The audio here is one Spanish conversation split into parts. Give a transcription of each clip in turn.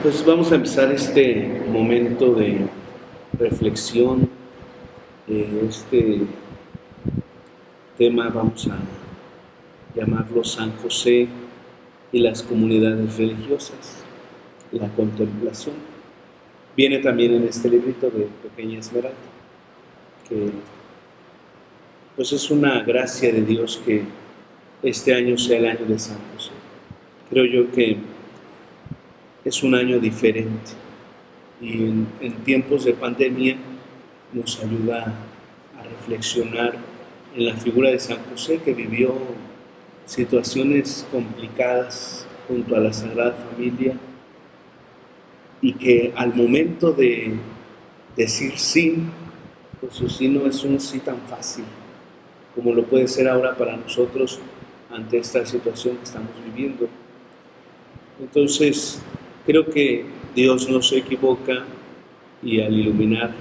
Pues vamos a empezar este momento de reflexión. Este tema vamos a llamarlo San José y las comunidades religiosas, la contemplación. Viene también en este librito de Pequeña Esmeralda, que pues es una gracia de Dios que este año sea el año de San José. Creo yo que es un año diferente y en tiempos de pandemia nos ayuda a reflexionar en la figura de San José, que vivió situaciones complicadas junto a la Sagrada Familia y que al momento de decir sí, pues su sí no es un sí tan fácil como lo puede ser ahora para nosotros ante esta situación que estamos viviendo. Entonces, creo que Dios no se equivoca y al iluminar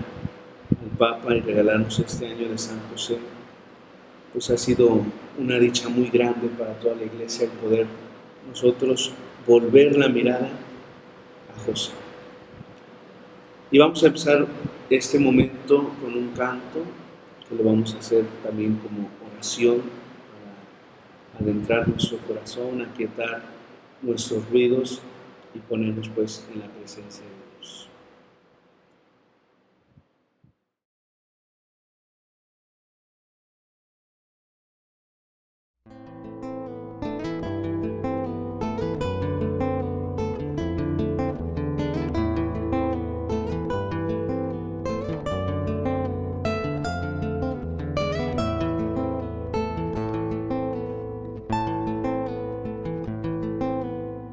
al Papa y regalarnos este año de San José, pues ha sido una dicha muy grande para toda la Iglesia el poder nosotros volver la mirada a José. Y vamos a empezar este momento con un canto que lo vamos a hacer también como oración para adentrar nuestro corazón, aquietar nuestros ruidos y ponernos pues en la presencia de Dios.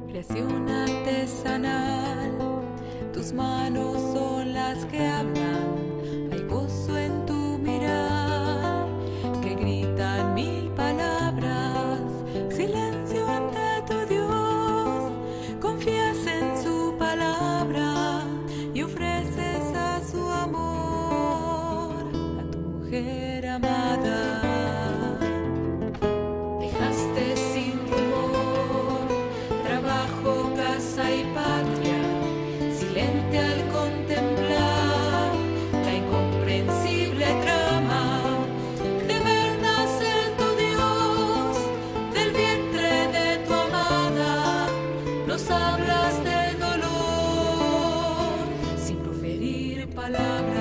Creación artesanal, tus manos son las que hablan, hay gozo en tu mirar, que gritan mil palabras, silencio ante tu Dios, confías en su palabra y ofreces a su amor, a tu mujer amada. Dejaste sin rumor trabajo, casa y patria, silente al contemplar la incomprensible trama de ver nacer tu Dios del vientre de tu amada. Nos hablas del dolor sin proferir palabras.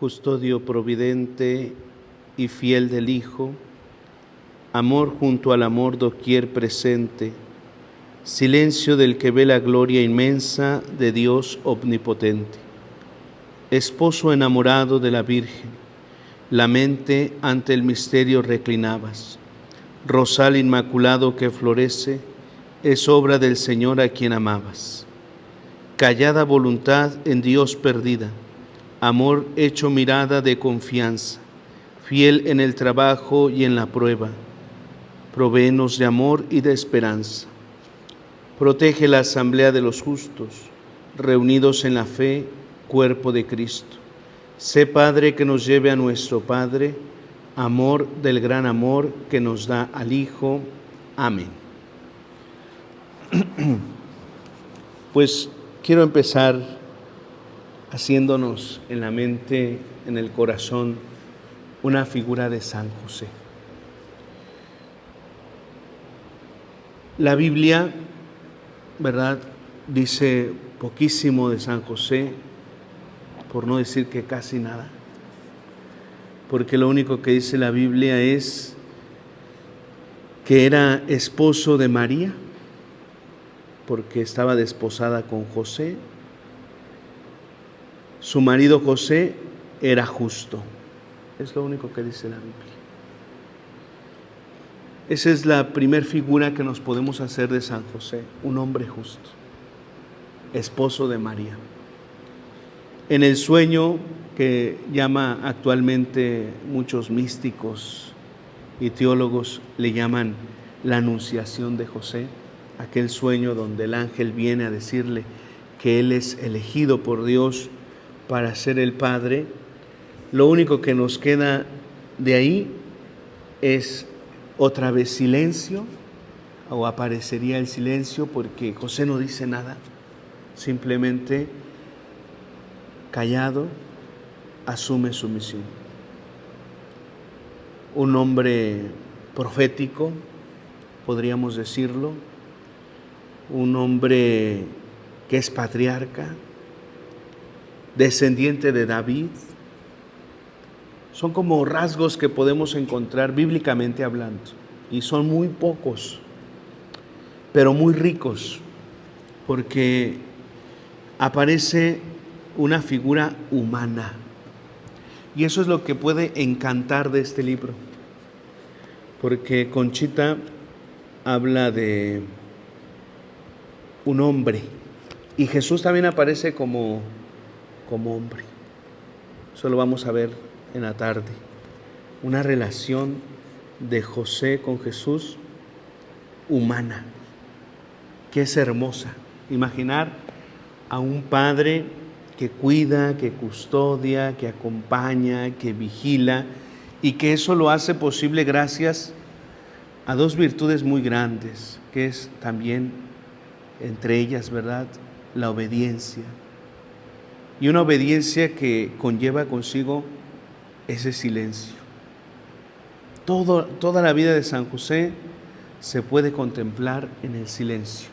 custodio providente y fiel del Hijo, amor junto al amor doquier presente, silencio del que ve la gloria inmensa de Dios omnipotente, esposo enamorado de la Virgen, la mente ante el misterio reclinabas, rosal inmaculado que florece, es obra del Señor a quien amabas. Callada voluntad en Dios perdida, amor hecho mirada de confianza, fiel en el trabajo y en la prueba, provéenos de amor y de esperanza. Protege la asamblea de los justos, reunidos en la fe, cuerpo de Cristo. Sé, Padre, que nos lleve a nuestro Padre, amor del gran amor que nos da al Hijo. Amén. Pues quiero empezar haciéndonos en la mente, en el corazón, una figura de San José. La Biblia, ¿verdad?, dice poquísimo de San José, por no decir que casi nada, porque lo único que dice la Biblia es que era esposo de María, porque estaba desposada con José. Su marido José era justo. Es lo único que dice la Biblia. Esa es la primer figura que nos podemos hacer de San José, un hombre justo, esposo de María. En el sueño que llama actualmente muchos místicos y teólogos, le llaman la anunciación de José, aquel sueño donde el ángel viene a decirle que él es elegido por Dios para ser el Padre. Lo único que nos queda de ahí es otra vez silencio, o aparecería el silencio, porque José no dice nada, simplemente callado asume su misión. Un hombre profético, podríamos decirlo, un hombre que es patriarca, descendiente de David. Son como rasgos que podemos encontrar bíblicamente hablando, y son muy pocos, pero muy ricos, porque aparece una figura humana. Y eso es lo que puede encantar de este libro, porque Conchita habla de un hombre, y Jesús también aparece como hombre. Eso lo vamos a ver en la tarde. Una relación de José con Jesús humana, que es hermosa. Imaginar a un padre que cuida, que custodia, que acompaña, que vigila, y que eso lo hace posible gracias a dos virtudes muy grandes, que es también entre ellas, ¿verdad?, la obediencia. Y una obediencia que conlleva consigo ese silencio. Toda la vida de San José se puede contemplar en el silencio.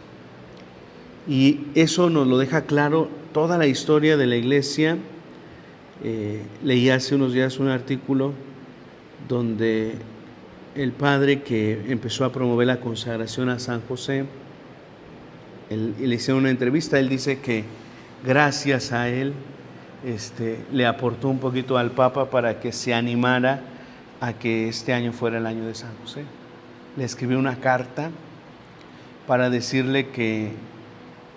Y eso nos lo deja claro toda la historia de la Iglesia. Leí hace unos días un artículo donde el padre que empezó a promover la consagración a San José, le hicieron una entrevista. Él dice que gracias a él le aportó un poquito al Papa para que se animara a que este año fuera el año de San José. Le escribió una carta para decirle que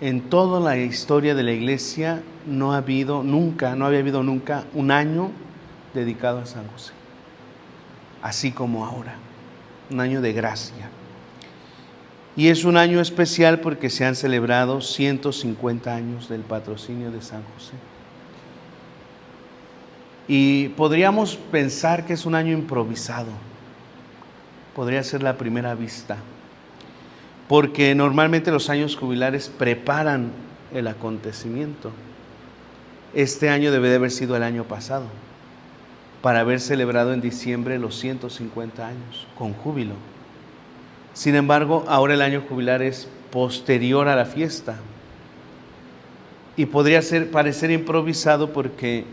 en toda la historia de la Iglesia no había habido nunca un año dedicado a San José, así como ahora, un año de gracia. Y es un año especial porque se han celebrado 150 años del patrocinio de San José. Y podríamos pensar que es un año improvisado, podría ser la primera vista, porque normalmente los años jubilares preparan el acontecimiento. Este año debe de haber sido el año pasado, para haber celebrado en diciembre los 150 años, con júbilo. Sin embargo, ahora el año jubilar es posterior a la fiesta, y podría parecer improvisado porque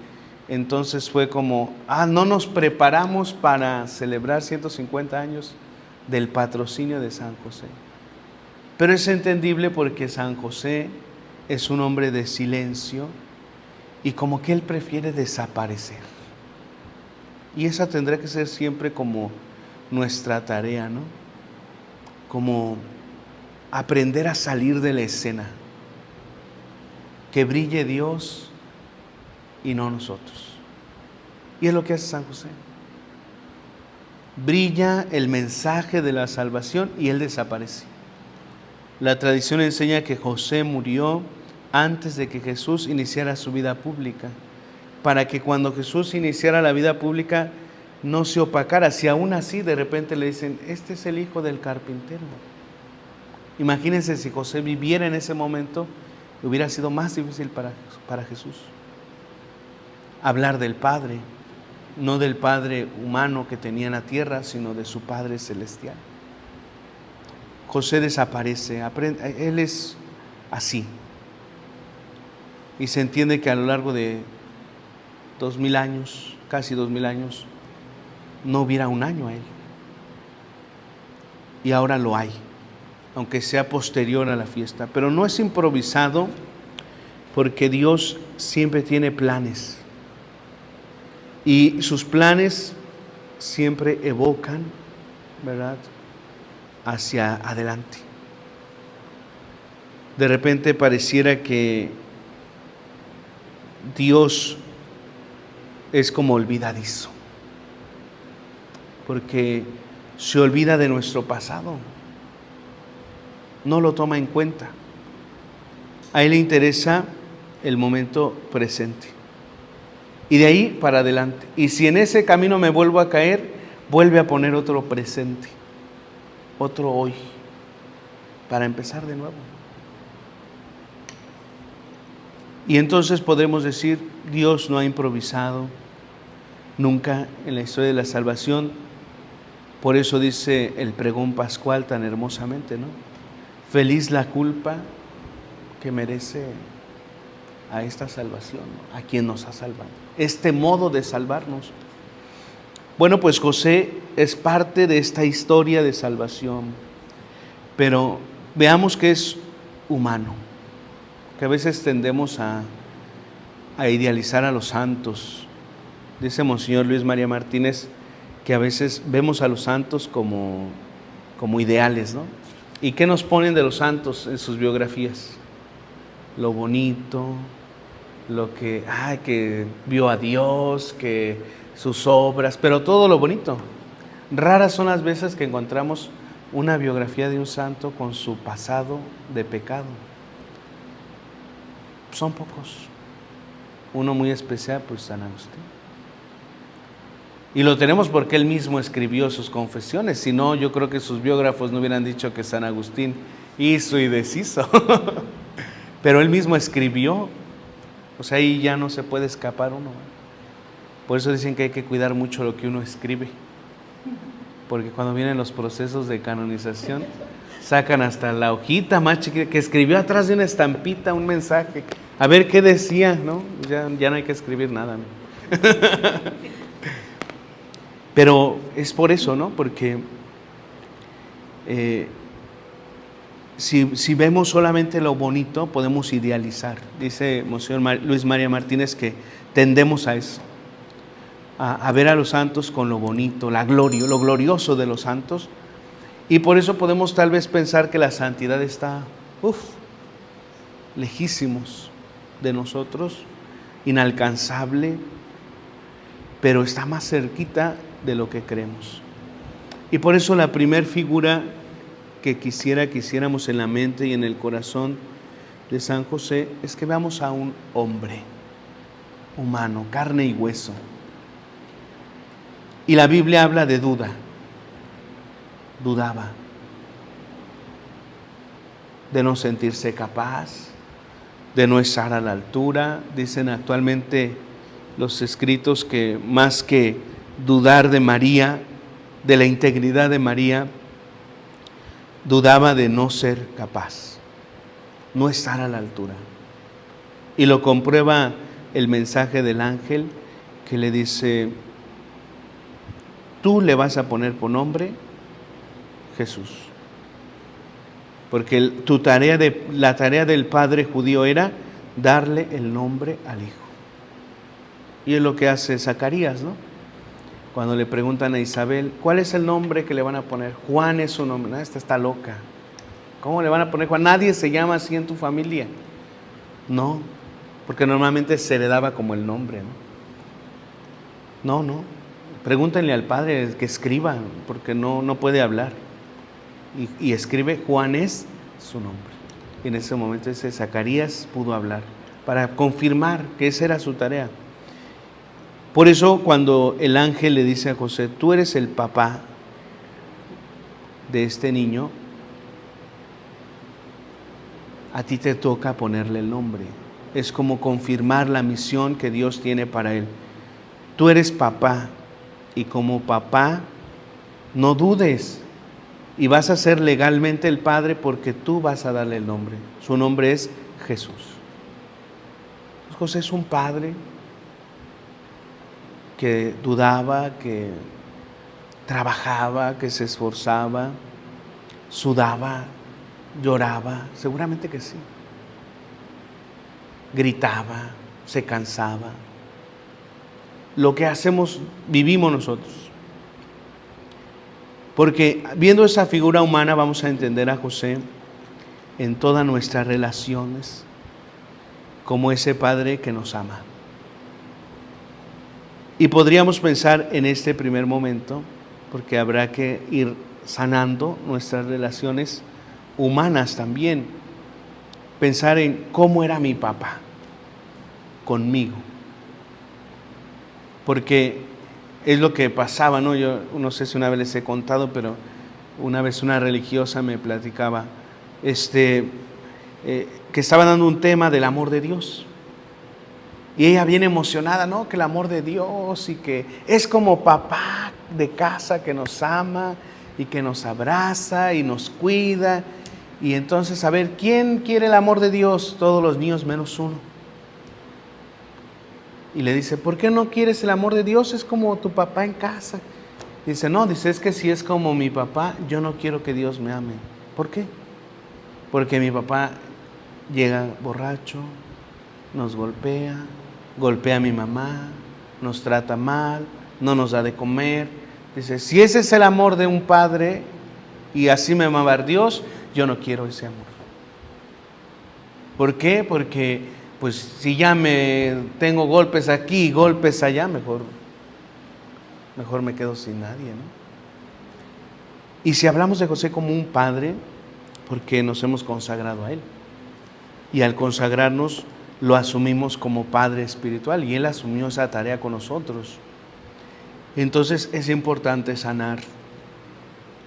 entonces fue como, no nos preparamos para celebrar 150 años del patrocinio de San José. Pero es entendible porque San José es un hombre de silencio y como que él prefiere desaparecer. Y esa tendrá que ser siempre como nuestra tarea, ¿no? Como aprender a salir de la escena. Que brille Dios y no nosotros. Y es lo que hace San José. Brilla el mensaje de la salvación y él desaparece. La tradición enseña que José murió antes de que Jesús iniciara su vida pública, para que cuando Jesús iniciara la vida pública no se opacara. Si aún así de repente le dicen, este es el hijo del carpintero. Imagínense si José viviera en ese momento, hubiera sido más difícil para Jesús hablar del Padre, no del Padre humano que tenía en la tierra, sino de su Padre celestial. José desaparece, él es así. Y se entiende que a lo largo de 2000 años, casi 2000 años, no hubiera un año a él. Y ahora lo hay, aunque sea posterior a la fiesta. Pero no es improvisado, porque Dios siempre tiene planes. Y sus planes siempre evocan, ¿verdad?, hacia adelante. De repente pareciera que Dios es como olvidadizo, porque se olvida de nuestro pasado, no lo toma en cuenta. A él le interesa el momento presente y de ahí para adelante. Y si en ese camino me vuelvo a caer, vuelve a poner otro presente, otro hoy, para empezar de nuevo. Y entonces podremos decir, Dios no ha improvisado nunca en la historia de la salvación. Por eso dice el pregón pascual tan hermosamente, ¿no? Feliz la culpa que merece a esta salvación, ¿no?, a quien nos ha salvado. Este modo de salvarnos. Bueno, pues José es parte de esta historia de salvación, pero veamos que es humano, que a veces tendemos a idealizar a los santos. Dice Monseñor Luis María Martínez que a veces vemos a los santos como ideales, ¿no? ¿Y qué nos ponen de los santos en sus biografías? Lo bonito, lo que vio a Dios, que sus obras, pero todo lo bonito. Raras son las veces que encontramos una biografía de un santo con su pasado de pecado. Son pocos. Uno muy especial, pues San Agustín. Y lo tenemos porque él mismo escribió sus confesiones. Si no, yo creo que sus biógrafos no hubieran dicho que San Agustín hizo y deshizo. Pero él mismo escribió. O sea, ahí ya no se puede escapar uno. Por eso dicen que hay que cuidar mucho lo que uno escribe. Porque cuando vienen los procesos de canonización, sacan hasta la hojita más chiquita que escribió atrás de una estampita, un mensaje. A ver qué decía, ¿no? Ya no hay que escribir nada, ¿no? Pero es por eso, ¿no? Porque si vemos solamente lo bonito, podemos idealizar. Dice Monseñor Luis María Martínez que tendemos a eso, a ver a los santos con lo bonito, lo glorioso de los santos. Y por eso podemos tal vez pensar que la santidad está lejísimos de nosotros, inalcanzable, pero está más cerquita de lo que creemos. Y por eso la primer figura que quisiéramos en la mente y en el corazón de San José es que veamos a un hombre humano, carne y hueso. Y la Biblia habla de duda. Dudaba de no sentirse capaz, de no estar a la altura. Dicen actualmente los escritos que más que dudar de María, de la integridad de María, dudaba de no ser capaz, no estar a la altura. Y lo comprueba el mensaje del ángel que le dice, tú le vas a poner por nombre Jesús. Porque la tarea del padre judío era darle el nombre al hijo. Y es lo que hace Zacarías, ¿no? Cuando le preguntan a Isabel, ¿cuál es el nombre que le van a poner? Juan es su nombre. No, esta está loca. ¿Cómo le van a poner Juan? Nadie se llama así en tu familia. No, porque normalmente se le daba como el nombre, ¿no? No. Pregúntenle al padre que escriba, porque no puede hablar. Y escribe, Juan es su nombre. Y en ese momento ese Zacarías pudo hablar, para confirmar que esa era su tarea. Por eso cuando el ángel le dice a José, tú eres el papá de este niño, a ti te toca ponerle el nombre. Es como confirmar la misión que Dios tiene para él. Tú eres papá, y como papá no dudes, y vas a ser legalmente el padre porque tú vas a darle el nombre. Su nombre es Jesús. José es un padre que dudaba, que trabajaba, que se esforzaba, sudaba, lloraba, seguramente que sí. Gritaba, se cansaba. Lo que hacemos, vivimos nosotros. Porque viendo esa figura humana vamos a entender a José en todas nuestras relaciones como ese padre que nos ama. Y podríamos pensar en este primer momento, porque habrá que ir sanando nuestras relaciones humanas también, pensar en cómo era mi papá conmigo. Porque es lo que pasaba, ¿no? Yo no sé si una vez les he contado, pero una vez una religiosa me platicaba que estaba dando un tema del amor de Dios. Y ella bien emocionada, ¿no? Que el amor de Dios y que es como papá de casa que nos ama y que nos abraza y nos cuida. Y entonces, a ver, ¿quién quiere el amor de Dios? Todos los niños menos uno. Y le dice, ¿por qué no quieres el amor de Dios? Es como tu papá en casa. Dice, no, es que si es como mi papá, yo no quiero que Dios me ame. ¿Por qué? Porque mi papá llega borracho, nos golpea a mi mamá, nos trata mal, no nos da de comer. Dice, si ese es el amor de un padre y así me va a amar Dios, yo no quiero ese amor. ¿Por qué? Porque pues si ya tengo golpes aquí y golpes allá, mejor me quedo sin nadie, ¿no? Y si hablamos de José como un padre, porque nos hemos consagrado a él. Y al consagrarnos, lo asumimos como padre espiritual y él asumió esa tarea con nosotros. Entonces es importante sanar.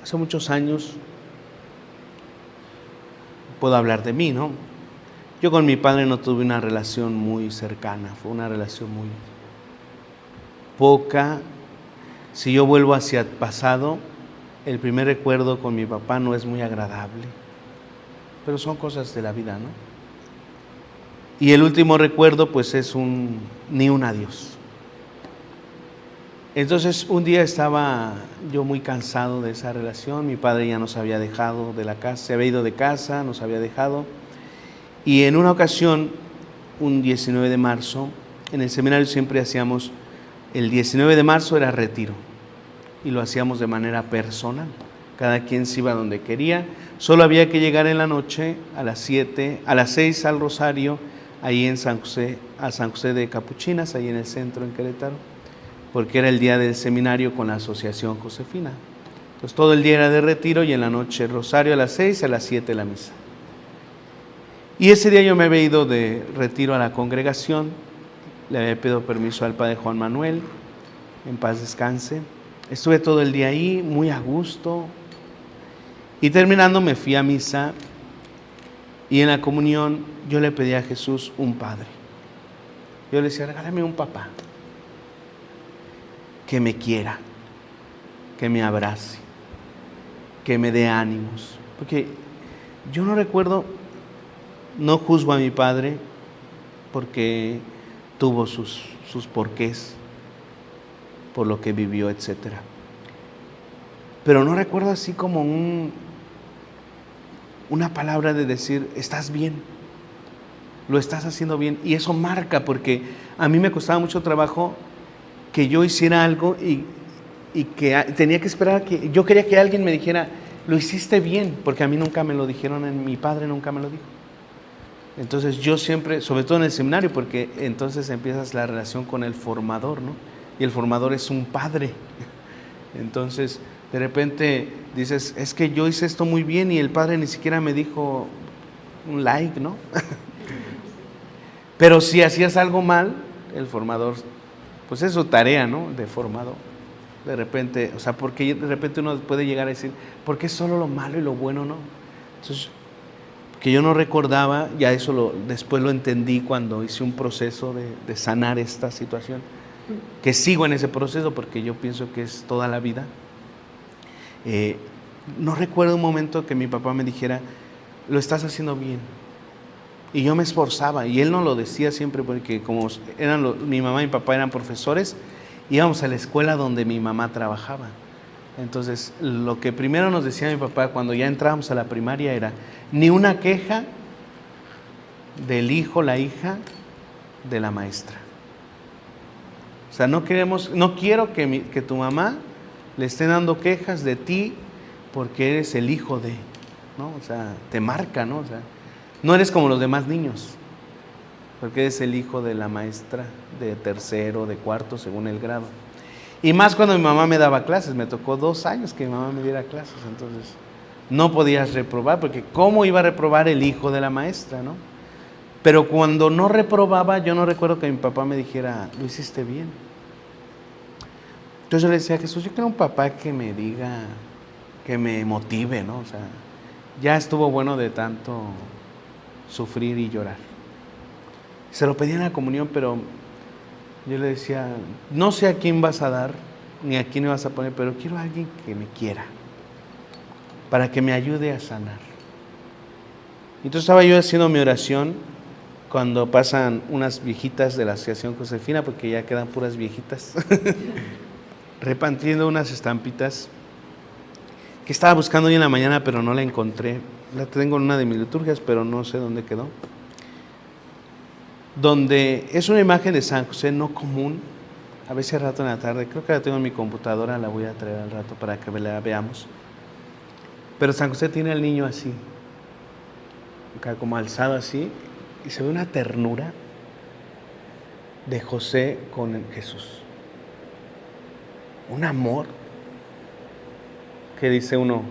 Hace muchos años, puedo hablar de mí, ¿no? Yo con mi padre no tuve una relación muy cercana, fue una relación muy poca. Si yo vuelvo hacia el pasado, el primer recuerdo con mi papá no es muy agradable, pero son cosas de la vida, ¿no? Y el último recuerdo pues es ni un adiós. Entonces un día estaba yo muy cansado de esa relación, mi padre ya nos había dejado de la casa, se había ido de casa, nos había dejado. Y en una ocasión, un 19 de marzo, en el seminario siempre hacíamos, el 19 de marzo era retiro, y lo hacíamos de manera personal. Cada quien se iba donde quería, solo había que llegar en la noche a las 6 al Rosario, ahí en San José de Capuchinas, ahí en el centro, en Querétaro, porque era el día del seminario con la Asociación Josefina. Entonces todo el día era de retiro y en la noche el Rosario a las 6, a las 7 la misa. Y ese día yo me había ido de retiro a la congregación, le había pedido permiso al padre Juan Manuel, en paz descanse. Estuve todo el día ahí, muy a gusto, y terminando me fui a misa, y en la comunión yo le pedí a Jesús un padre. Yo le decía, regálame un papá, que me quiera, que me abrace, que me dé ánimos, porque yo no recuerdo. No juzgo a mi padre porque tuvo sus porqués, por lo que vivió, etc. Pero no recuerdo así como una palabra de decir, estás bien, lo estás haciendo bien. Y eso marca, porque a mí me costaba mucho trabajo que yo hiciera algo y que tenía que esperar que yo quería que alguien me dijera, lo hiciste bien, porque a mí nunca me lo dijeron, mi padre nunca me lo dijo. Entonces yo siempre, sobre todo en el seminario, porque entonces empiezas la relación con el formador, ¿no? Y el formador es un padre. Entonces de repente dices, es que yo hice esto muy bien y el padre ni siquiera me dijo un like, ¿no? Pero si hacías algo mal, el formador, pues es su tarea, ¿no? De formador. De repente, o sea, porque de repente uno puede llegar a decir, ¿por qué solo lo malo y lo bueno no? Entonces, que yo no recordaba, ya eso después lo entendí cuando hice un proceso de sanar esta situación, que sigo en ese proceso porque yo pienso que es toda la vida. No recuerdo un momento que mi papá me dijera, lo estás haciendo bien. Y yo me esforzaba, y él no lo decía siempre porque como mi mamá y mi papá eran profesores, íbamos a la escuela donde mi mamá trabajaba. Entonces, lo que primero nos decía mi papá cuando ya entrábamos a la primaria era, ni una queja del hijo, la hija de la maestra. O sea, no quiero que tu mamá le esté dando quejas de ti porque eres el hijo de, ¿no? O sea, te marca, ¿no? O sea, no eres como los demás niños, porque eres el hijo de la maestra de tercero, de cuarto, según el grado. Y más cuando mi mamá me daba clases, me tocó 2 años que mi mamá me diera clases, entonces no podías reprobar, porque ¿cómo iba a reprobar el hijo de la maestra, no? Pero cuando no reprobaba, yo no recuerdo que mi papá me dijera, lo hiciste bien. Entonces yo le decía a Jesús, yo quiero un papá que me diga, que me motive, ¿no? O sea, ya estuvo bueno de tanto sufrir y llorar. Se lo pedí en la comunión, pero yo le decía, no sé a quién vas a dar, ni a quién me vas a poner, pero quiero a alguien que me quiera, para que me ayude a sanar. Entonces estaba yo haciendo mi oración cuando pasan unas viejitas de la Asociación Josefina, porque ya quedan puras viejitas, repartiendo unas estampitas que estaba buscando hoy en la mañana, pero no la encontré. La tengo en una de mis liturgias, pero no sé dónde quedó. Donde es una imagen de San José no común, a veces al rato en la tarde, creo que la tengo en mi computadora, la voy a traer al rato para que la veamos. Pero San José tiene al niño así, como alzado así, y se ve una ternura de José con Jesús. Un amor que dice uno,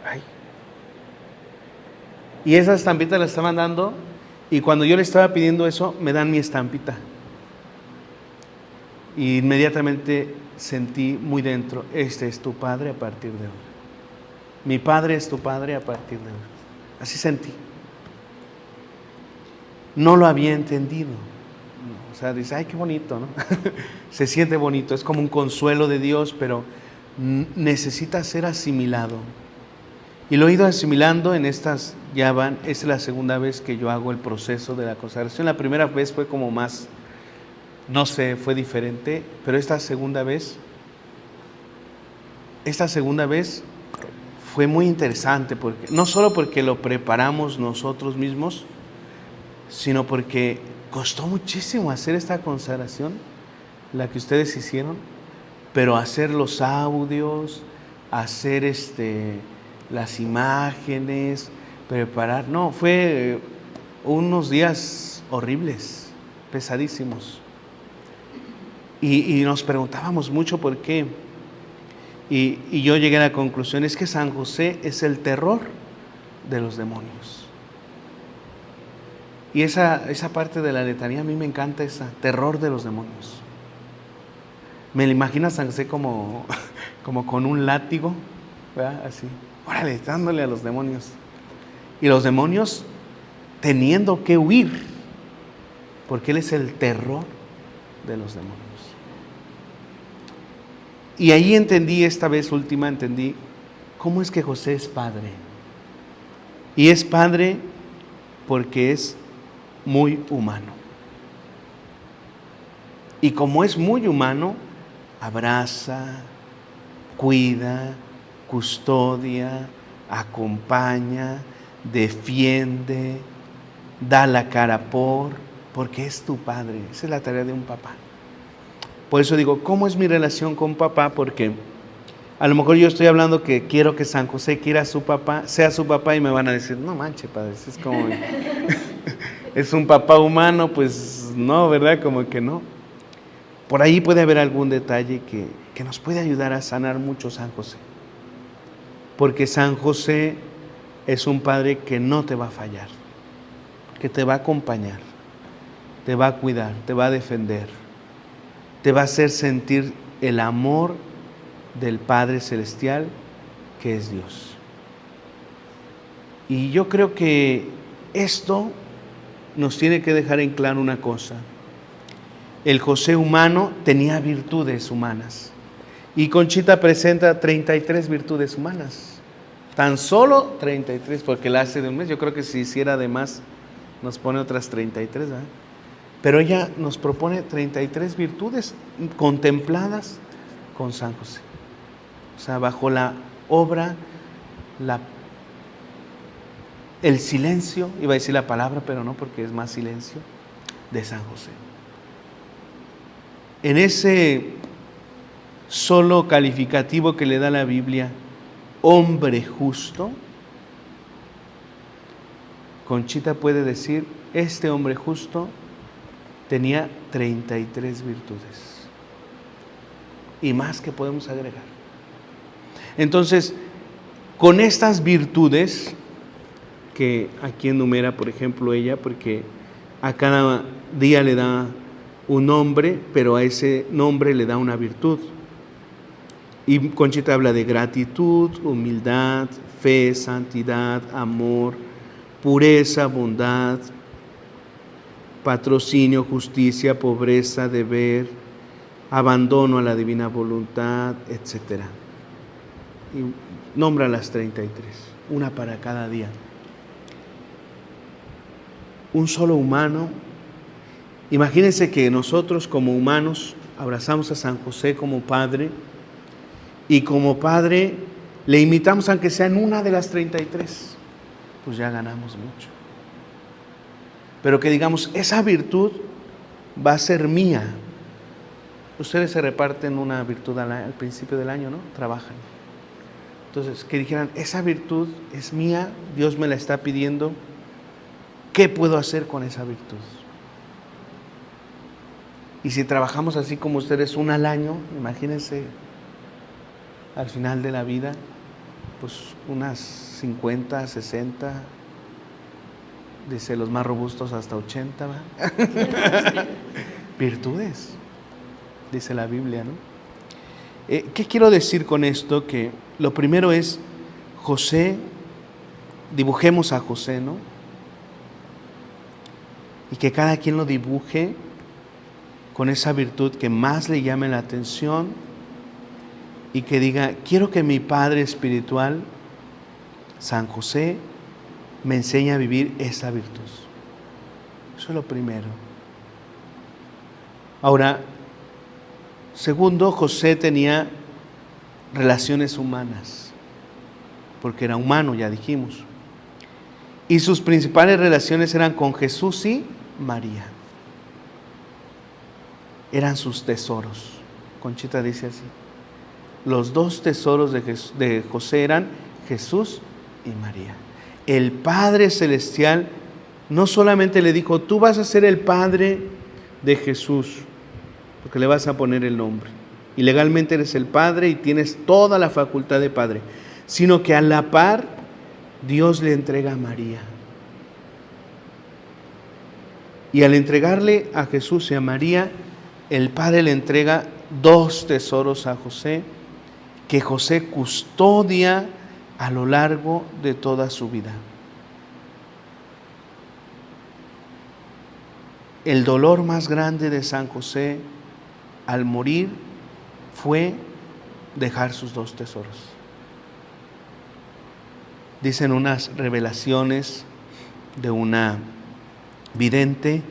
ay. Y esa estampita la estaban dando, y cuando yo le estaba pidiendo eso, me dan mi estampita. Y inmediatamente sentí muy dentro, este es tu padre a partir de hoy. Mi padre es tu padre a partir de hoy. Así sentí. No lo había entendido. O sea, dice, ay, qué bonito, ¿no? Se siente bonito, es como un consuelo de Dios, pero necesita ser asimilado. Y lo he ido asimilando en estas, esta es la segunda vez que yo hago el proceso de la consagración. La primera vez fue como más, no sé, fue diferente, pero esta segunda vez fue muy interesante, porque no solo porque lo preparamos nosotros mismos, sino porque costó muchísimo hacer esta consagración, la que ustedes hicieron, pero hacer los audios, hacer las imágenes, preparar, no, fue unos días horribles, pesadísimos. Y nos preguntábamos mucho por qué. Y yo llegué a la conclusión, es que San José es el terror de los demonios. Y esa parte de la letanía a mí me encanta, esa terror de los demonios. Me lo imagino a San José como con un látigo, ¿verdad? Así, órale, dándole a los demonios. Y los demonios teniendo que huir, porque Él es el terror de los demonios. Y ahí entendí, esta vez última, entendí cómo es que José es padre. Y es padre porque es muy humano. Y como es muy humano, abraza, cuida, custodia, acompaña, defiende, da la cara porque es tu padre. Esa es la tarea de un papá. Por eso digo, ¿cómo es mi relación con papá? Porque a lo mejor yo estoy hablando que quiero que San José quiera a su papá, sea su papá, y me van a decir, no manches, padre, es como, es un papá humano, pues no, ¿verdad? Como que no. Por ahí puede haber algún detalle que nos puede ayudar a sanar mucho San José. Porque San José es un padre que no te va a fallar, que te va a acompañar, te va a cuidar, te va a defender, te va a hacer sentir el amor del Padre Celestial, que es Dios. Y yo creo que esto nos tiene que dejar en claro una cosa. El José humano tenía virtudes humanas. Y Conchita presenta 33 virtudes humanas. Tan solo 33, porque la hace de un mes. Yo creo que si hiciera de más, nos pone otras 33, ¿verdad? Pero ella nos propone 33 virtudes contempladas con San José. O sea, bajo la obra, el silencio, iba a decir la palabra, pero no, porque es más silencio, de San José. En ese solo calificativo que le da la Biblia, hombre justo, Conchita puede decir, este hombre justo tenía 33 virtudes. Y más que podemos agregar. Entonces, con estas virtudes, que aquí enumera, por ejemplo, ella, porque a cada día le da un nombre, pero a ese nombre le da una virtud. Y Conchita habla de gratitud, humildad, fe, santidad, amor, pureza, bondad, patrocinio, justicia, pobreza, deber, abandono a la divina voluntad, etc. Y nombra las 33, una para cada día. Un solo humano. Imagínense que nosotros como humanos abrazamos a San José como Padre, y como Padre le imitamos aunque sea en una de las 33, pues ya ganamos mucho. Pero que digamos, esa virtud va a ser mía. Ustedes se reparten una virtud al principio del año, ¿no? Trabajan. Entonces, que dijeran, esa virtud es mía, Dios me la está pidiendo, ¿qué puedo hacer con esa virtud? Y si trabajamos así como ustedes, una al año, imagínense, al final de la vida, pues unas 50, 60, dice los más robustos hasta 80, ¿verdad? Virtudes, dice la Biblia, ¿no? ¿Qué quiero decir con esto? Que lo primero es José, dibujemos a José, ¿no? Y que cada quien lo dibuje con esa virtud que más le llame la atención, y que diga, quiero que mi Padre espiritual, San José, me enseñe a vivir esa virtud. Eso es lo primero. Ahora, segundo, José tenía relaciones humanas, porque era humano, ya dijimos. Y sus principales relaciones eran con Jesús y María. Eran sus tesoros. Conchita dice así. Los dos tesoros de José eran Jesús y María. El Padre Celestial no solamente le dijo, tú vas a ser el Padre de Jesús, porque le vas a poner el nombre. Y legalmente eres el Padre y tienes toda la facultad de Padre, sino que a la par Dios le entrega a María. Y al entregarle a Jesús y a María, el Padre le entrega dos tesoros a José, que José custodia a lo largo de toda su vida. El dolor más grande de San José al morir fue dejar sus dos tesoros. Dicen unas revelaciones de una vidente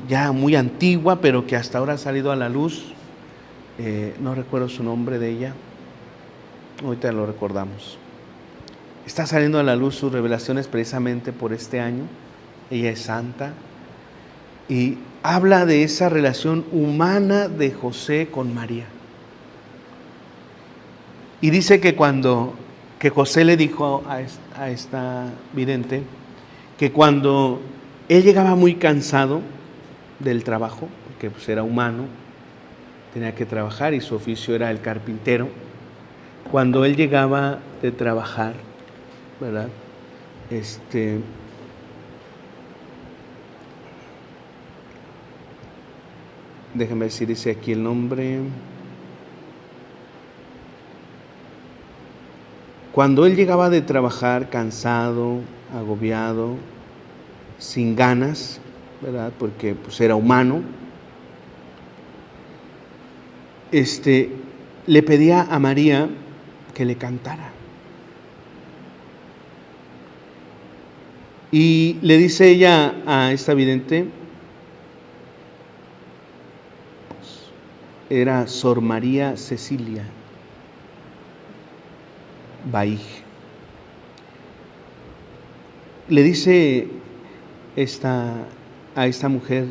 ya muy antigua, pero que hasta ahora ha salido a la luz, no recuerdo su nombre de ella, ahorita lo recordamos. Está saliendo a la luz sus revelaciones precisamente por este año. Ella es santa y habla de esa relación humana de José con María. Y dice que que José le dijo a esta vidente que cuando él llegaba muy cansado del trabajo, porque pues era humano, tenía que trabajar y su oficio era el carpintero, cuando él llegaba de trabajar, ¿verdad? Déjenme ver si dice aquí el nombre. Cuando él llegaba de trabajar cansado, agobiado, sin ganas, ¿verdad? Porque pues era humano, le pedía a María que le cantara. Y le dice ella a esta vidente, era Sor María Cecilia Baig. Le dice a esta mujer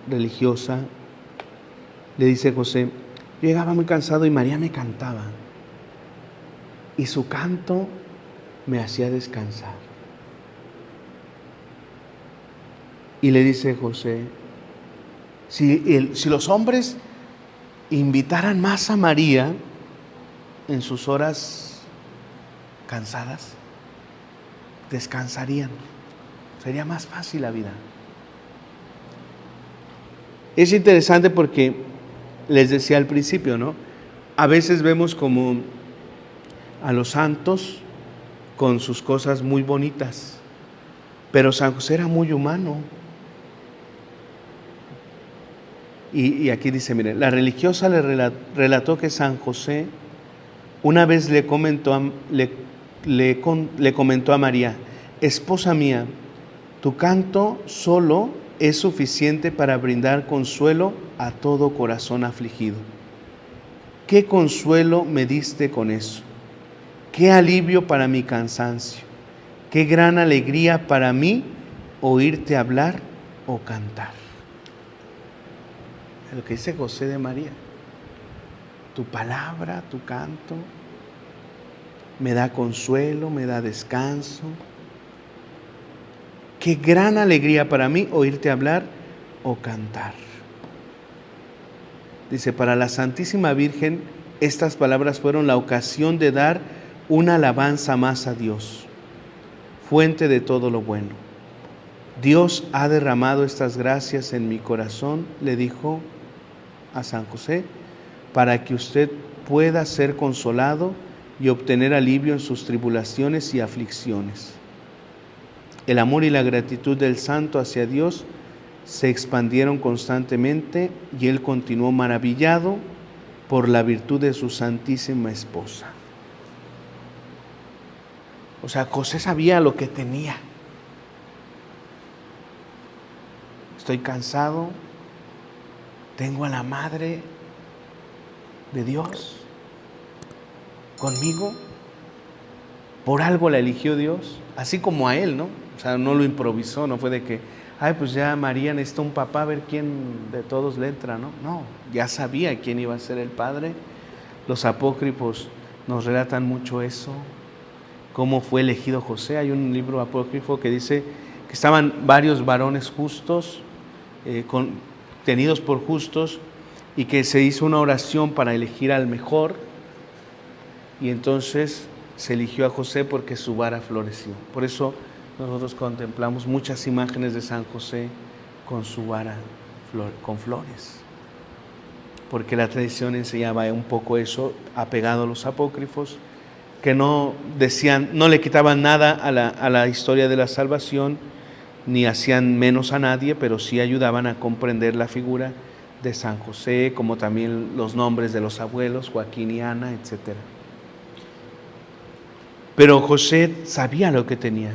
religiosa, le dice José, yo llegaba muy cansado y María me cantaba y su canto me hacía descansar. Y le dice José, si los hombres invitaran más a María en sus horas cansadas, descansarían. Sería más fácil la vida. Es interesante porque les decía al principio, ¿no? A veces vemos como a los santos con sus cosas muy bonitas, pero San José era muy humano. Y aquí dice, miren, la religiosa le relató que San José una vez le comentó a María, esposa mía, tu canto solo es suficiente para brindar consuelo a todo corazón afligido. ¿Qué consuelo me diste con eso? ¿Qué alivio para mi cansancio? ¿Qué gran alegría para mí oírte hablar o cantar? Es lo que dice José de María. Tu palabra, tu canto, me da consuelo, me da descanso. Qué gran alegría para mí oírte hablar o cantar. Dice, para la Santísima Virgen, estas palabras fueron la ocasión de dar una alabanza más a Dios, fuente de todo lo bueno. Dios ha derramado estas gracias en mi corazón, le dijo a San José, para que usted pueda ser consolado y obtener alivio en sus tribulaciones y aflicciones. El amor y la gratitud del santo hacia Dios se expandieron constantemente y él continuó maravillado por la virtud de su santísima esposa. O sea, José sabía lo que tenía. Estoy cansado, tengo a la Madre de Dios conmigo, por algo la eligió Dios, así como a él, ¿no? O sea, no lo improvisó, no fue de que, pues ya María necesita un papá, a ver quién de todos le entra, ¿no? No, ya sabía quién iba a ser el padre. Los apócrifos nos relatan mucho eso, cómo fue elegido José. Hay un libro apócrifo que dice que estaban varios varones justos, tenidos por justos, y que se hizo una oración para elegir al mejor, y entonces se eligió a José porque su vara floreció. Por eso nosotros contemplamos muchas imágenes de San José con su vara con flores, porque la tradición enseñaba un poco eso, apegado a los apócrifos, que no decían, no le quitaban nada a la historia de la salvación, ni hacían menos a nadie, pero sí ayudaban a comprender la figura de San José, como también los nombres de los abuelos, Joaquín y Ana, etc. Pero José sabía lo que tenía,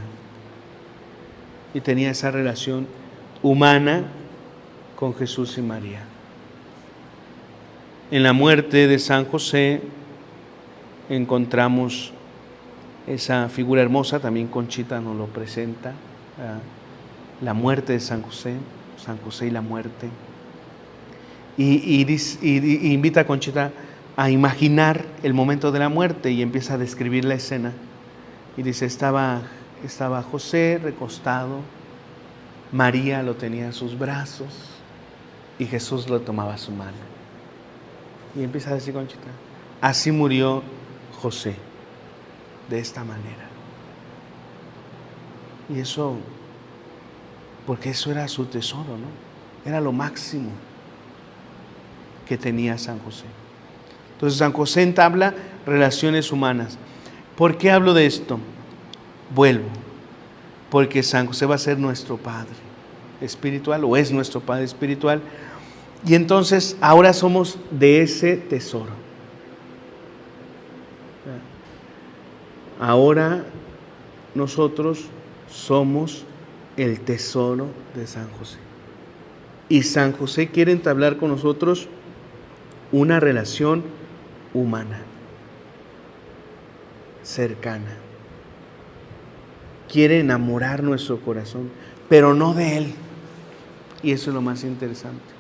y tenía esa relación humana con Jesús y María. En la muerte de San José encontramos esa figura hermosa, también Conchita nos lo presenta, la muerte de San José y la muerte. Y invita a Conchita a imaginar el momento de la muerte y empieza a describir la escena. Y dice, estaba José recostado, María lo tenía en sus brazos y Jesús lo tomaba a su mano. Y empieza a decir Conchita, así murió José, de esta manera. Y eso, porque eso era su tesoro, ¿no? Era lo máximo que tenía San José. Entonces San José entabla relaciones humanas. ¿Por qué hablo de esto? Vuelvo, porque San José va a ser nuestro Padre espiritual, o es nuestro Padre espiritual, y entonces ahora somos de ese tesoro. Ahora nosotros somos el tesoro de San José. Y San José quiere entablar con nosotros una relación humana, cercana. Quiere enamorar nuestro corazón, pero no de Él. Y eso es lo más interesante.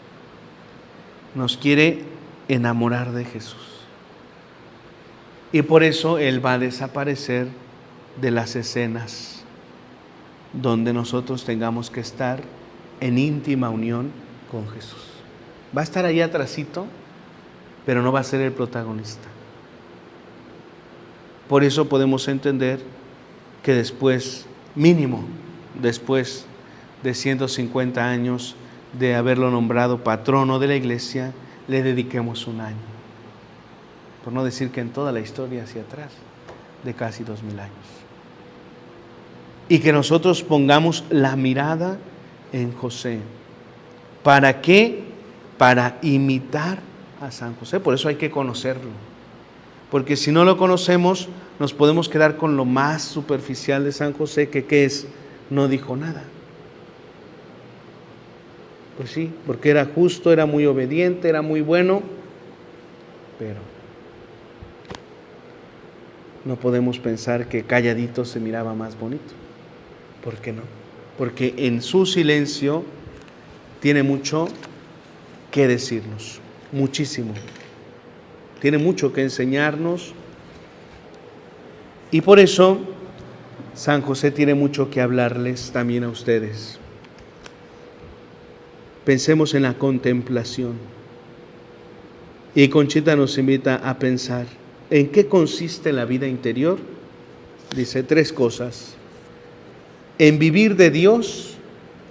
Nos quiere enamorar de Jesús. Y por eso Él va a desaparecer de las escenas donde nosotros tengamos que estar en íntima unión con Jesús. Va a estar ahí atrasito, pero no va a ser el protagonista. Por eso podemos entender que después, mínimo, después de 150 años de haberlo nombrado patrono de la iglesia, le dediquemos un año. Por no decir que en toda la historia hacia atrás, de casi 2000 años. Y que nosotros pongamos la mirada en José. ¿Para qué? Para imitar a San José. Por eso hay que conocerlo. Porque si no lo conocemos, nos podemos quedar con lo más superficial de San José, que ¿qué es? No dijo nada. Pues sí, porque era justo, era muy obediente, era muy bueno, pero no podemos pensar que calladito se miraba más bonito. ¿Por qué no? Porque en su silencio tiene mucho que decirnos, muchísimo. Tiene mucho que enseñarnos y por eso San José tiene mucho que hablarles también a ustedes. Pensemos en la contemplación. Y Conchita nos invita a pensar en qué consiste la vida interior. Dice 3 cosas. En vivir de Dios,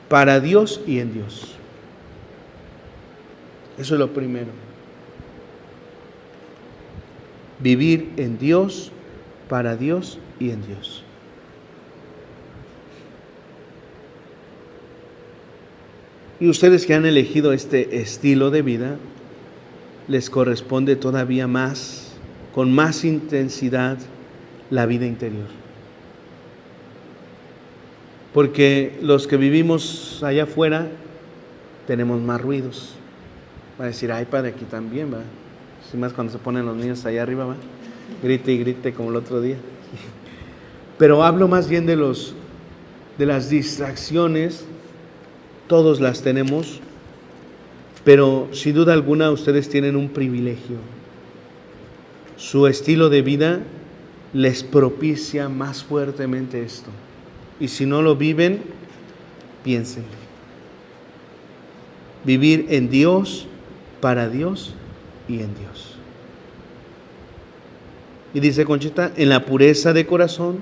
para Dios y en Dios. Eso es lo primero. Vivir en Dios, para Dios y en Dios. Y ustedes que han elegido este estilo de vida, les corresponde todavía más, con más intensidad, la vida interior. Porque los que vivimos allá afuera tenemos más ruidos. Va a decir, ay, padre, aquí también, va. Sin más cuando se ponen los niños allá arriba, va. Grite y grite como el otro día. Pero hablo más bien de las distracciones. Todos las tenemos, pero sin duda alguna ustedes tienen un privilegio. Su estilo de vida les propicia más fuertemente esto. Y si no lo viven, piensen. Vivir en Dios, para Dios y en Dios. Y dice Conchita, en la pureza de corazón,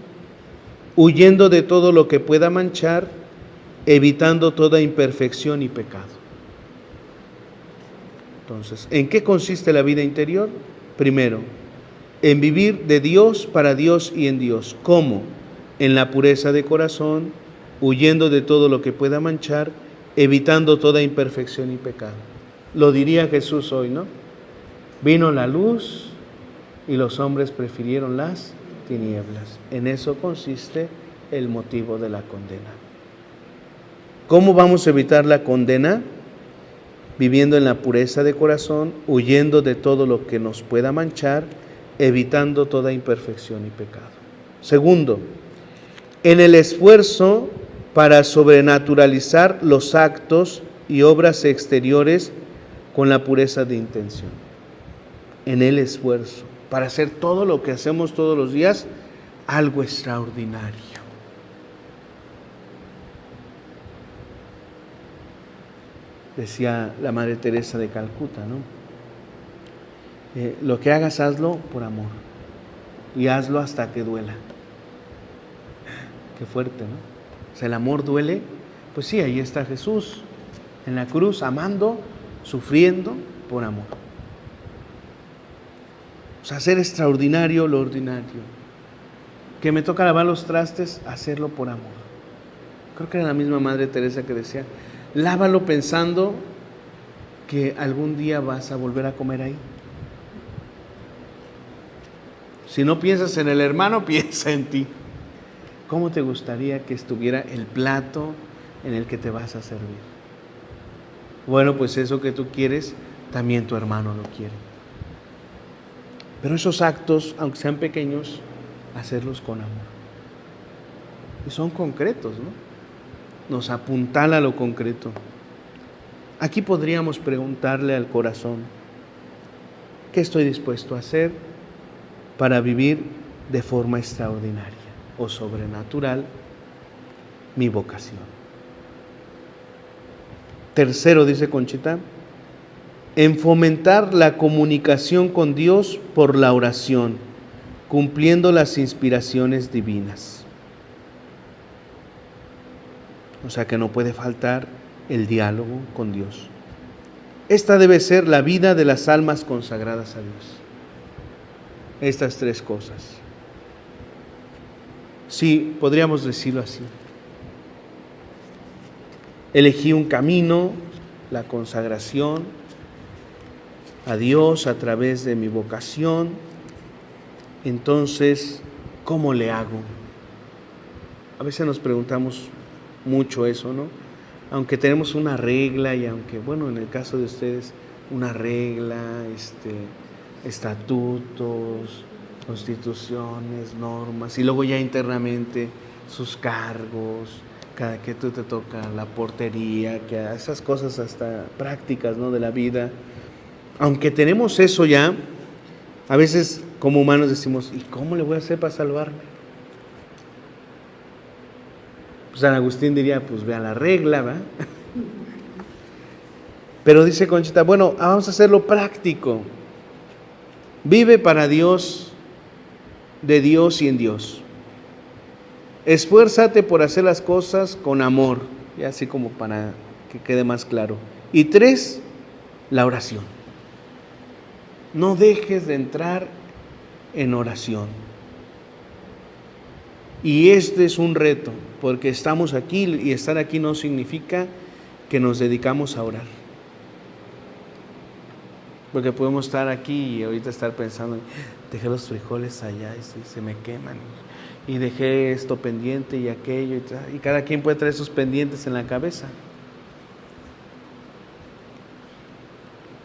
huyendo de todo lo que pueda manchar, evitando toda imperfección y pecado. Entonces, ¿en qué consiste la vida interior? Primero, en vivir de Dios, para Dios y en Dios. ¿Cómo? En la pureza de corazón, huyendo de todo lo que pueda manchar, evitando toda imperfección y pecado. Lo diría Jesús hoy, ¿no? Vino la luz y los hombres prefirieron las tinieblas. En eso consiste el motivo de la condena. ¿Cómo vamos a evitar la condena? viviendo en la pureza de corazón, huyendo de todo lo que nos pueda manchar, evitando toda imperfección y pecado. Segundo, en el esfuerzo para sobrenaturalizar los actos y obras exteriores con la pureza de intención. En el esfuerzo para hacer todo lo que hacemos todos los días, algo extraordinario. Decía la Madre Teresa de Calcuta, ¿no? Lo que hagas, hazlo por amor. Y hazlo hasta que duela. Qué fuerte, ¿no? O sea, el amor duele. Pues sí, ahí está Jesús en la cruz, amando, sufriendo por amor. O sea, hacer extraordinario lo ordinario. Que me toca lavar los trastes, hacerlo por amor. Creo que era la misma Madre Teresa que decía, lávalo pensando que algún día vas a volver a comer ahí. Si no piensas en el hermano, piensa en ti. ¿Cómo te gustaría que estuviera el plato en el que te vas a servir? Bueno, pues eso que tú quieres, también tu hermano lo quiere. Pero esos actos, aunque sean pequeños, hacerlos con amor. Y son concretos, ¿no? Nos apuntala a lo concreto. Aquí podríamos preguntarle al corazón, ¿qué estoy dispuesto a hacer para vivir de forma extraordinaria o sobrenatural mi vocación? Tercero, dice Conchita, en fomentar la comunicación con Dios por la oración, cumpliendo las inspiraciones divinas. O sea que no puede faltar el diálogo con Dios. Esta debe ser la vida de las almas consagradas a Dios. Estas tres cosas. Sí, podríamos decirlo así. Elegí un camino, la consagración a Dios a través de mi vocación. Entonces, ¿cómo le hago? A veces nos preguntamos mucho eso, ¿no? Aunque tenemos una regla y aunque, bueno, en el caso de ustedes, una regla, estatutos, constituciones, normas, y luego ya internamente sus cargos, cada que tú te toca la portería, que esas cosas hasta prácticas, ¿no?, de la vida. Aunque tenemos eso ya, a veces como humanos decimos, ¿y cómo le voy a hacer para salvarme? Pues San Agustín diría, pues vea la regla, ¿va? Pero dice Conchita, bueno, vamos a hacerlo práctico. Vive para Dios, de Dios y en Dios. Esfuérzate por hacer las cosas con amor, y así como para que quede más claro. Y 3, la oración. No dejes de entrar en oración. Y este es un reto, porque estamos aquí y estar aquí no significa que nos dedicamos a orar. Porque podemos estar aquí y ahorita estar pensando, dejé los frijoles allá y se me queman. Y dejé esto pendiente y aquello. Y cada quien puede traer sus pendientes en la cabeza.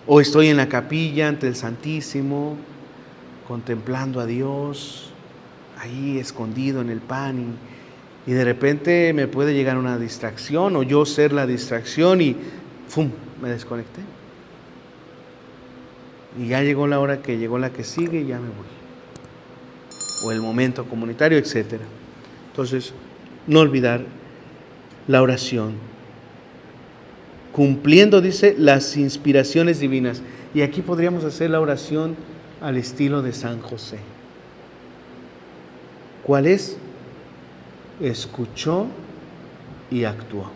O estoy en la capilla ante el Santísimo, contemplando a Dios, ahí escondido en el pan, y de repente me puede llegar una distracción, o yo ser la distracción, y ¡fum!, me desconecté. Y ya llegó la hora que llegó la que sigue y ya me voy. O el momento comunitario, etc. Entonces, no olvidar la oración. Cumpliendo, dice, las inspiraciones divinas. Y aquí podríamos hacer la oración al estilo de San José. ¿Cuál es? Escuchó y actuó.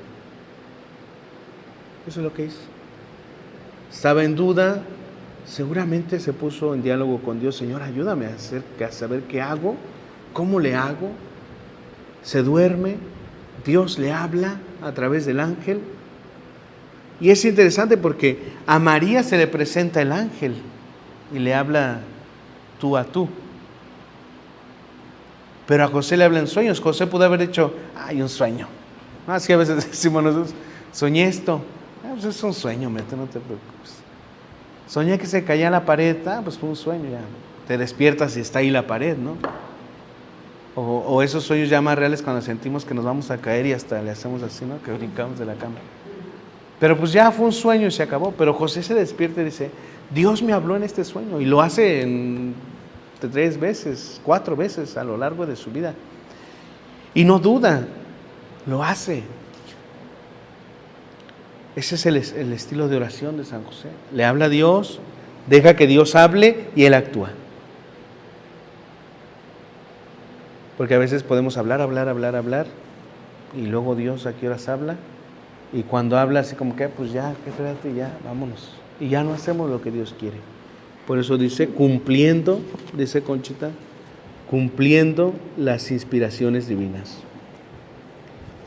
Eso es lo que hizo. Estaba en duda, seguramente se puso en diálogo con Dios. Señor, ayúdame a saber qué hago, cómo le hago. Se duerme, Dios le habla a través del ángel. Y es interesante porque a María se le presenta el ángel y le habla tú a tú. Pero a José le habla en sueños. José pudo haber dicho, hay un sueño. Así a veces decimos nosotros, soñé esto. pues es un sueño, Mete, no te preocupes. Soñé que se caía la pared, pues fue un sueño, ya. Te despiertas y está ahí la pared, ¿no? O esos sueños ya más reales cuando sentimos que nos vamos a caer y hasta le hacemos así, ¿no? Que brincamos de la cama. Pero pues ya fue un sueño y se acabó. Pero José se despierta y dice, Dios me habló en este sueño. Y lo hace 3 veces, 4 veces a lo largo de su vida. Y no duda, lo hace. Ese es el estilo de oración de San José. Le habla a Dios, deja que Dios hable y Él actúa. Porque a veces podemos hablar, y luego Dios a qué horas habla, y cuando habla así como que, pues ya, espérate, ya, vámonos. Y ya no hacemos lo que Dios quiere. Por eso dice, cumpliendo, dice Conchita, cumpliendo las inspiraciones divinas.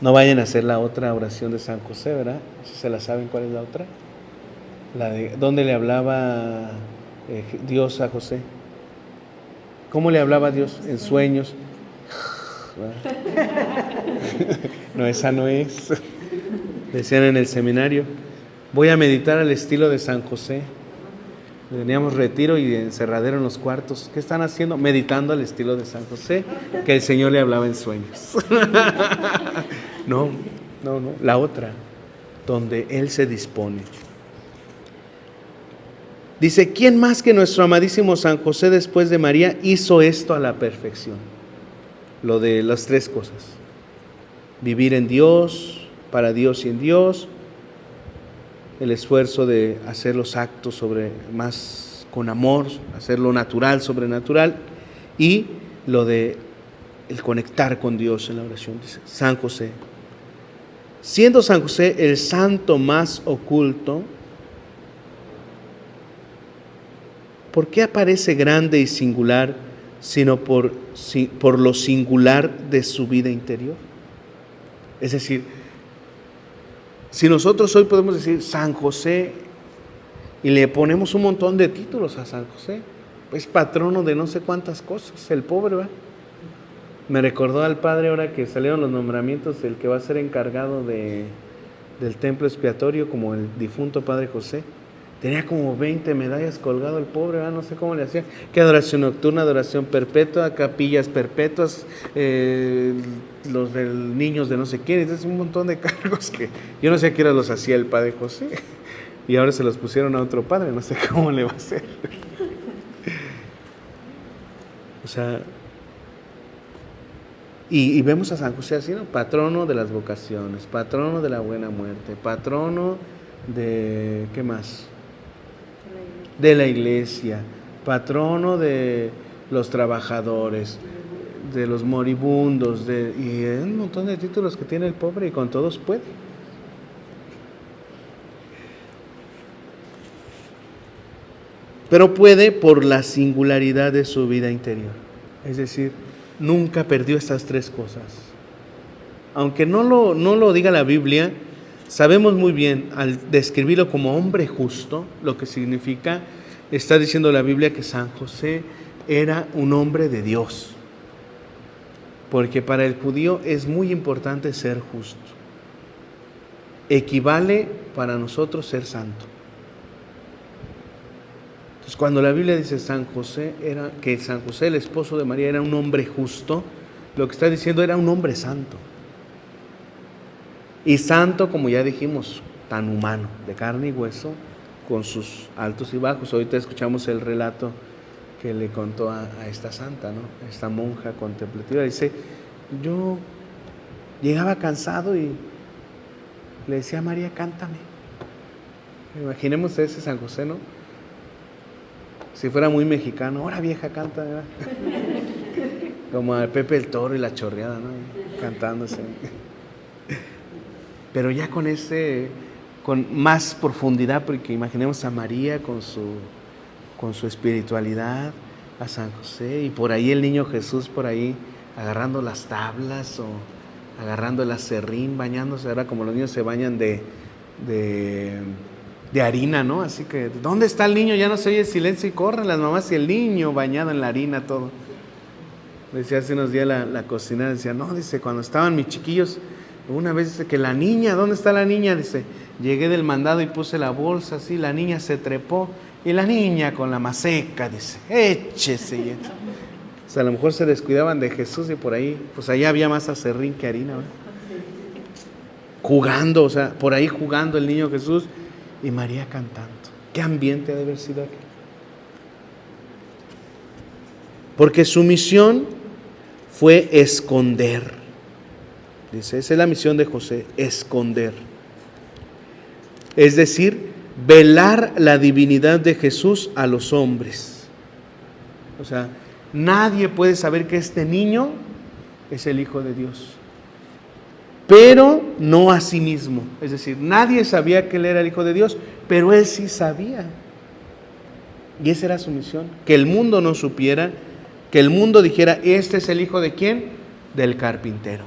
No vayan a hacer la otra oración de San José, ¿verdad? Si se la saben, ¿cuál es la otra? La de, ¿dónde le hablaba Dios a José? ¿Cómo le hablaba Dios? En sueños. No, esa no es. Decían en el seminario, voy a meditar al estilo de San José. Teníamos retiro y encerradero en los cuartos. ¿Qué están haciendo? Meditando al estilo de San José, que el Señor le hablaba en sueños. No, la otra, donde Él se dispone. Dice, ¿quién más que nuestro amadísimo San José después de María hizo esto a la perfección? Lo de las 3 cosas. Vivir en Dios, para Dios y en Dios. El esfuerzo de hacer los actos más con amor, hacerlo natural, sobrenatural. Y lo de el conectar con Dios en la oración. Dice San José. Siendo San José el santo más oculto, ¿por qué aparece grande y singular, sino por lo singular de su vida interior? Es decir, si nosotros hoy podemos decir San José y le ponemos un montón de títulos a San José, es patrono de no sé cuántas cosas, el pobre, ¿verdad? Me recordó al padre ahora que salieron los nombramientos, el que va a ser encargado del templo expiatorio, como el difunto padre José. Tenía como 20 medallas colgado el pobre, ¿verdad? No sé cómo le hacía. Que adoración nocturna, adoración perpetua, capillas perpetuas, los del niños de no sé quién. Entonces un montón de cargos que yo no sé a qué hora los hacía el padre José. Y ahora se los pusieron a otro padre, no sé cómo le va a hacer. O sea, y vemos a San José así, ¿no? Patrono de las vocaciones, patrono de la buena muerte, patrono de, ¿qué más? De la iglesia, patrono de los trabajadores, de los moribundos, y un montón de títulos que tiene el pobre y con todos puede. Pero puede por la singularidad de su vida interior. Es decir, nunca perdió estas 3 cosas. Aunque no lo diga la Biblia, sabemos muy bien, al describirlo como hombre justo, lo que significa, está diciendo la Biblia que San José era un hombre de Dios. Porque para el judío es muy importante ser justo. Equivale para nosotros ser santo. Entonces, cuando la Biblia dice que San José, el esposo de María, era un hombre justo, lo que está diciendo era un hombre santo. Y santo, como ya dijimos, tan humano, de carne y hueso, con sus altos y bajos. Ahorita escuchamos el relato que le contó a esta santa, ¿no? Esta monja contemplativa. Dice, yo llegaba cansado y le decía a María, cántame. Imaginemos ese San José, ¿no? Si fuera muy mexicano, ahora vieja, canta, ¿verdad? Como a Pepe el Toro y la Chorreada, ¿no? Cantándose. Pero ya con más profundidad, porque imaginemos a María con su espiritualidad, a San José, y por ahí el niño Jesús por ahí agarrando las tablas o agarrando el aserrín, bañándose, ahora como los niños se bañan de harina, ¿no? Así que, ¿dónde está el niño? Ya no se oye el silencio y corren las mamás y el niño bañado en la harina, todo. Decía hace unos días la cocinera, decía, no, dice, cuando estaban mis chiquillos, una vez dice que la niña, ¿dónde está la niña? Dice, Llegué del mandado y puse la bolsa así, la niña se trepó y la niña con la maseca dice, échese. O sea, a lo mejor se descuidaban de Jesús y por ahí, pues allá había más aserrín que harina, ¿verdad? Jugando, o sea, por ahí jugando el niño Jesús y María cantando. ¿Qué ambiente ha de haber sido aquel? Porque su misión fue esconder. Dice, esa es la misión de José, esconder. Es decir, velar la divinidad de Jesús a los hombres. O sea, nadie puede saber que este niño es el Hijo de Dios. Pero no a sí mismo. Es decir, nadie sabía que él era el Hijo de Dios, pero él sí sabía. Y esa era su misión. Que el mundo no supiera, que el mundo dijera, este es el Hijo de ¿quién? Del carpintero.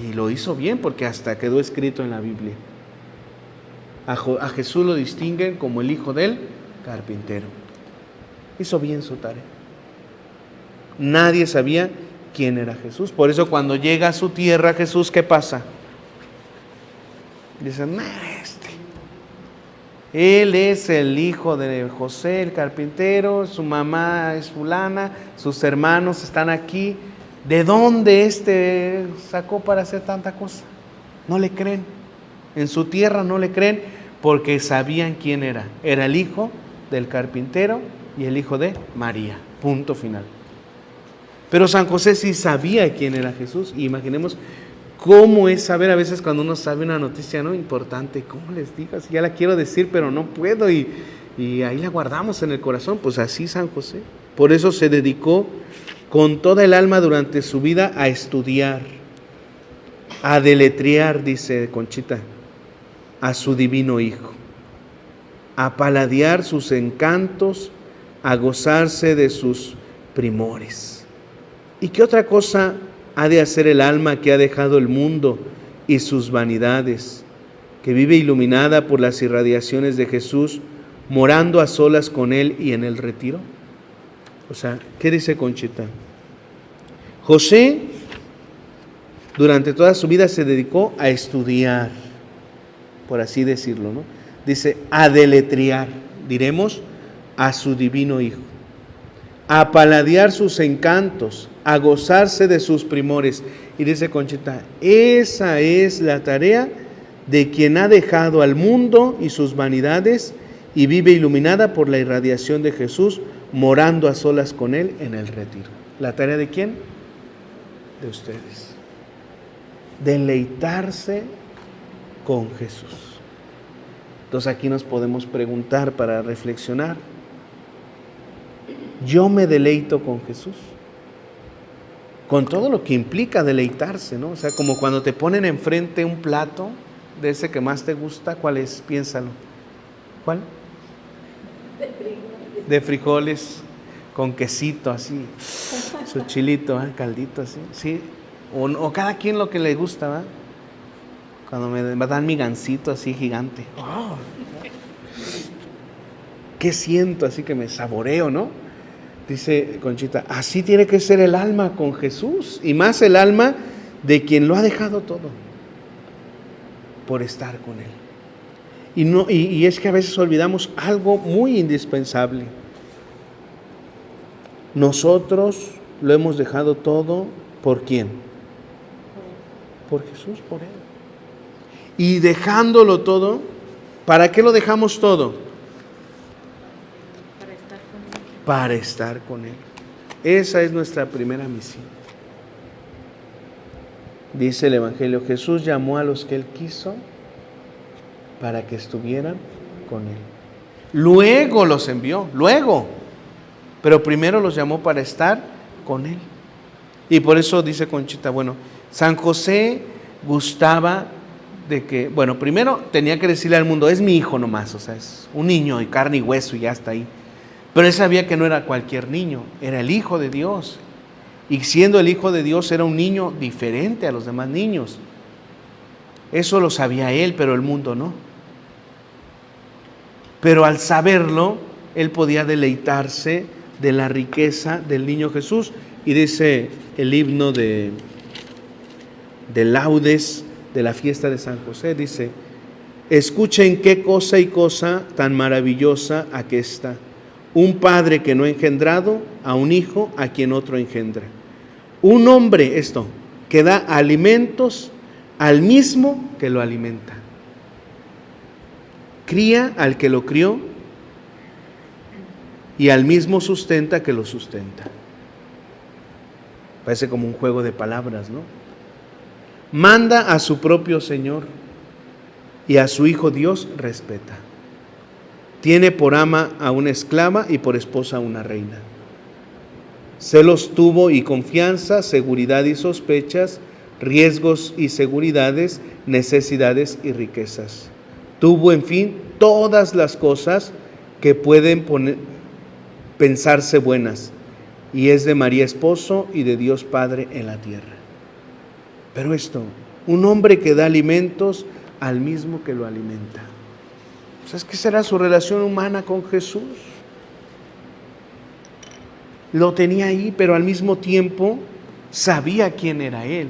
Y lo hizo bien porque hasta quedó escrito en la Biblia. A Jesús lo distinguen como el Hijo del carpintero. Hizo bien su tarea. Nadie sabía quién era Jesús. Por eso cuando llega a su tierra Jesús, ¿qué pasa? Dicen, él es el hijo de José, el carpintero, su mamá es fulana, sus hermanos están aquí. ¿De dónde sacó para hacer tanta cosa? No le creen. En su tierra no le creen porque sabían quién era. Era el hijo del carpintero y el hijo de María. Punto final. Pero San José sí sabía quién era Jesús. Y imaginemos cómo es saber a veces cuando uno sabe una noticia, ¿no?, importante. ¿Cómo les digo? Ya la quiero decir, pero no puedo. Y ahí la guardamos en el corazón. Pues así San José. Por eso se dedicó con toda el alma durante su vida a estudiar, a deletrear, dice Conchita, a su divino Hijo, a paladear sus encantos, a gozarse de sus primores. ¿Y qué otra cosa ha de hacer el alma que ha dejado el mundo y sus vanidades, que vive iluminada por las irradiaciones de Jesús, morando a solas con Él y en el retiro? O sea, ¿qué dice Conchita? José, durante toda su vida se dedicó a estudiar, por así decirlo, ¿no? Dice, a deletrear, diremos, a su divino Hijo, a paladear sus encantos, a gozarse de sus primores. Y dice Conchita, esa es la tarea de quien ha dejado al mundo y sus vanidades y vive iluminada por la irradiación de Jesús, morando a solas con Él en el retiro. ¿La tarea de quién? De ustedes. Deleitarse con Jesús. Entonces aquí nos podemos preguntar para reflexionar. ¿Yo me deleito con Jesús? Con todo lo que implica deleitarse, ¿no? O sea, como cuando te ponen enfrente un plato de ese que más te gusta, ¿cuál es? Piénsalo. ¿Cuál? De frijoles con quesito así, su chilito, caldito así, sí. O cada quien lo que le gusta, ¿va? Cuando me dan mi gansito así gigante. Oh. ¿Qué siento? Así que me saboreo, ¿no? Dice Conchita, así tiene que ser el alma con Jesús, y más el alma de quien lo ha dejado todo por estar con Él. Y es que a veces olvidamos algo muy indispensable. Nosotros lo hemos dejado todo, ¿por quién? Por Jesús, por Él. Y dejándolo todo, ¿para qué lo dejamos todo? Para estar con Él. Esa es nuestra primera misión. Dice el Evangelio, Jesús llamó a los que Él quiso para que estuvieran con Él. Luego los envió, luego. Pero primero los llamó para estar con Él. Y por eso dice Conchita, bueno, San José gustaba de que, bueno, primero tenía que decirle al mundo, es mi hijo nomás, o sea, es un niño y carne y hueso y ya está ahí. Pero él sabía que no era cualquier niño, era el Hijo de Dios. Y siendo el Hijo de Dios era un niño diferente a los demás niños. Eso lo sabía él, pero el mundo no. Pero al saberlo, él podía deleitarse de la riqueza del niño Jesús. Y dice el himno de laudes de la fiesta de San José, dice: escuchen qué cosa y cosa tan maravillosa aquesta. Un padre que no ha engendrado a un hijo a quien otro engendra. Un hombre, esto, que da alimentos al mismo que lo alimenta. Cría al que lo crió y al mismo sustenta que lo sustenta. Parece como un juego de palabras, ¿no? Manda a su propio Señor y a su Hijo Dios respeta. Tiene por ama a una esclava y por esposa a una reina. Celos tuvo y confianza, seguridad y sospechas, riesgos y seguridades, necesidades y riquezas. Tuvo, en fin, todas las cosas que pueden pensarse buenas, y es de María esposo y de Dios Padre en la tierra. Pero esto, un hombre que da alimentos al mismo que lo alimenta. ¿Sabes qué será su relación humana con Jesús? Lo tenía ahí, pero al mismo tiempo sabía quién era Él.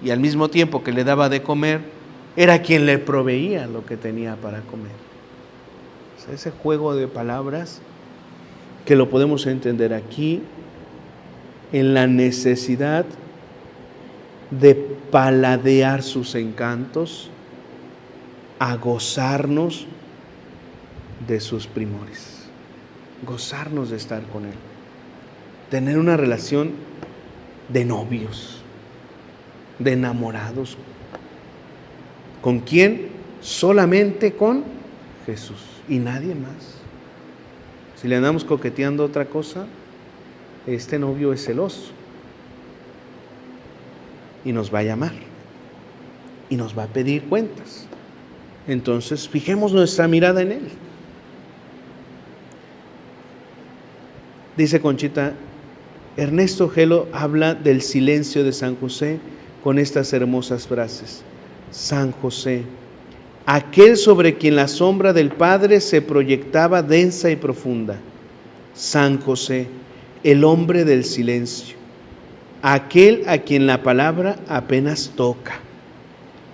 Y al mismo tiempo que le daba de comer, era quien le proveía lo que tenía para comer. O sea, ese juego de palabras que lo podemos entender aquí en la necesidad de paladear sus encantos, a gozarnos de sus primores, gozarnos de estar con Él, tener una relación de novios, de enamorados. ¿Con quién? Solamente con Jesús y nadie más. Si le andamos coqueteando otra cosa, este novio es celoso y nos va a llamar y nos va a pedir cuentas. Entonces, fijemos nuestra mirada en Él. Dice Conchita, Ernesto Gelo habla del silencio de San José con estas hermosas frases. San José, aquel sobre quien la sombra del Padre se proyectaba densa y profunda. San José, el hombre del silencio, aquel a quien la palabra apenas toca.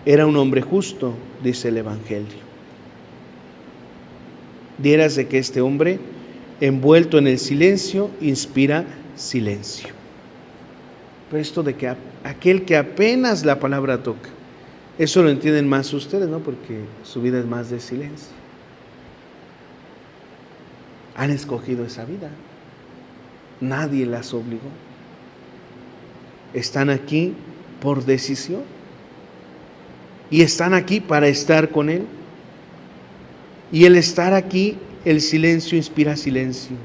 Era un hombre justo, dice el Evangelio. Diérase que este hombre, envuelto en el silencio, inspira silencio. Pero esto de que aquel que apenas la palabra toca, eso lo entienden más ustedes, ¿no? Porque su vida es más de silencio. Han escogido esa vida. Nadie las obligó. Están aquí por decisión. Y están aquí para estar con Él. Y el estar aquí, el silencio inspira silencio.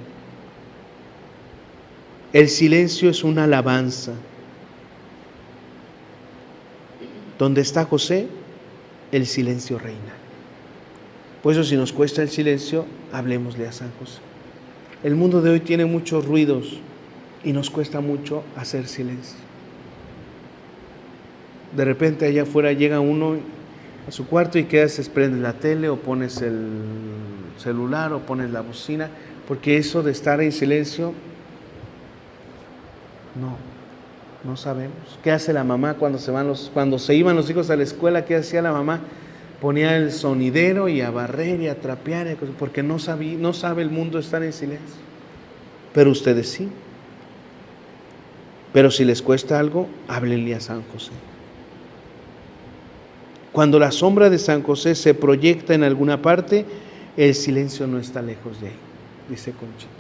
El silencio es una alabanza. Donde está José, el silencio reina. Por eso, si nos cuesta el silencio, hablemosle a San José. El mundo de hoy tiene muchos ruidos y nos cuesta mucho hacer silencio. De repente allá afuera llega uno a su cuarto y ¿qué haces? Prendes la tele o pones el celular o pones la bocina, porque eso de estar en silencio, no sabemos. ¿Qué hace la mamá cuando se iban los hijos a la escuela? ¿Qué hacía la mamá? Ponía el sonidero y a barrer y a trapear, porque no sabe el mundo estar en silencio. Pero ustedes sí. Pero si les cuesta algo, háblenle a San José. Cuando la sombra de San José se proyecta en alguna parte, el silencio no está lejos de ahí, dice Conchita.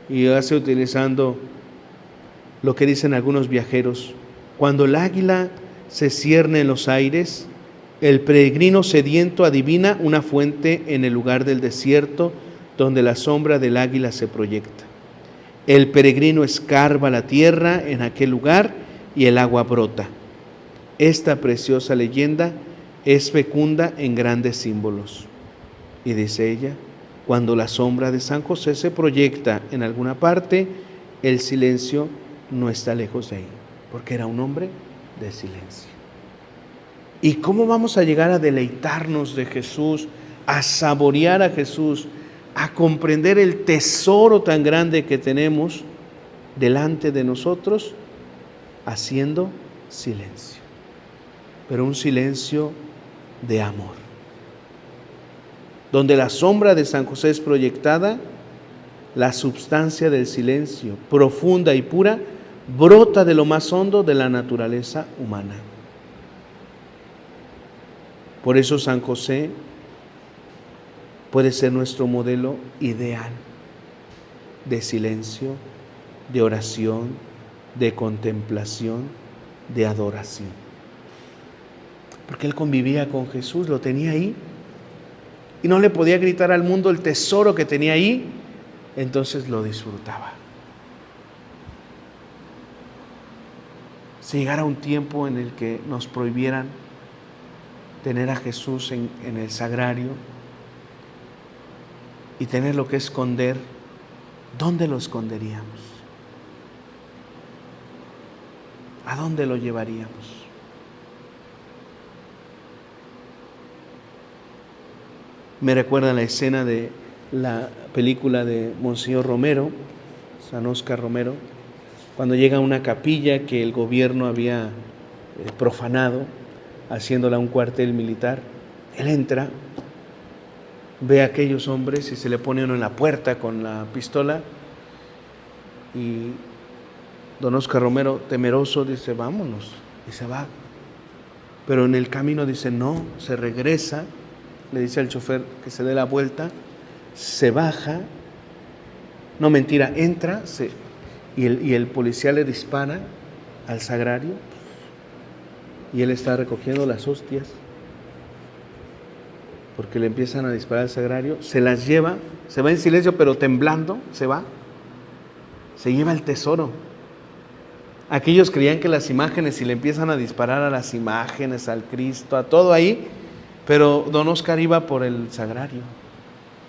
Y hace utilizando lo que dicen algunos viajeros: cuando el águila se cierne en los aires, el peregrino sediento adivina una fuente en el lugar del desierto donde la sombra del águila se proyecta. El peregrino escarba la tierra en aquel lugar y el agua brota. Esta preciosa leyenda es fecunda en grandes símbolos. Y dice ella, cuando la sombra de San José se proyecta en alguna parte, el silencio no está lejos de ahí, porque era un hombre de silencio. ¿Y cómo vamos a llegar a deleitarnos de Jesús, a saborear a Jesús, a comprender el tesoro tan grande que tenemos delante de nosotros? Haciendo silencio, pero un silencio de amor. Donde la sombra de San José es proyectada, la substancia del silencio, profunda y pura, brota de lo más hondo de la naturaleza humana. Por eso San José puede ser nuestro modelo ideal de silencio, de oración, de contemplación, de adoración. Porque él convivía con Jesús, lo tenía ahí, y no le podía gritar al mundo el tesoro que tenía ahí, entonces lo disfrutaba. Si llegara un tiempo en el que nos prohibieran tener a Jesús en el sagrario y tener lo que esconder, ¿dónde lo esconderíamos? ¿A dónde lo llevaríamos? Me recuerda la escena de la película de Monseñor Romero, San Óscar Romero, cuando llega a una capilla que el gobierno había profanado, haciéndola un cuartel militar. Él entra, ve a aquellos hombres y se le pone uno en la puerta con la pistola, y don Óscar Romero, temeroso, dice: vámonos, y se va. Pero en el camino dice: no, se regresa, le dice al chofer que se dé la vuelta, se baja, no, mentira, entra, y el policía le dispara al sagrario, y él está recogiendo las hostias, porque le empiezan a disparar al sagrario, se las lleva, se va en silencio pero temblando, se va, se lleva el tesoro. Aquellos creían que las imágenes, si le empiezan a disparar a las imágenes, al Cristo, a todo ahí, pero don Óscar iba por el sagrario,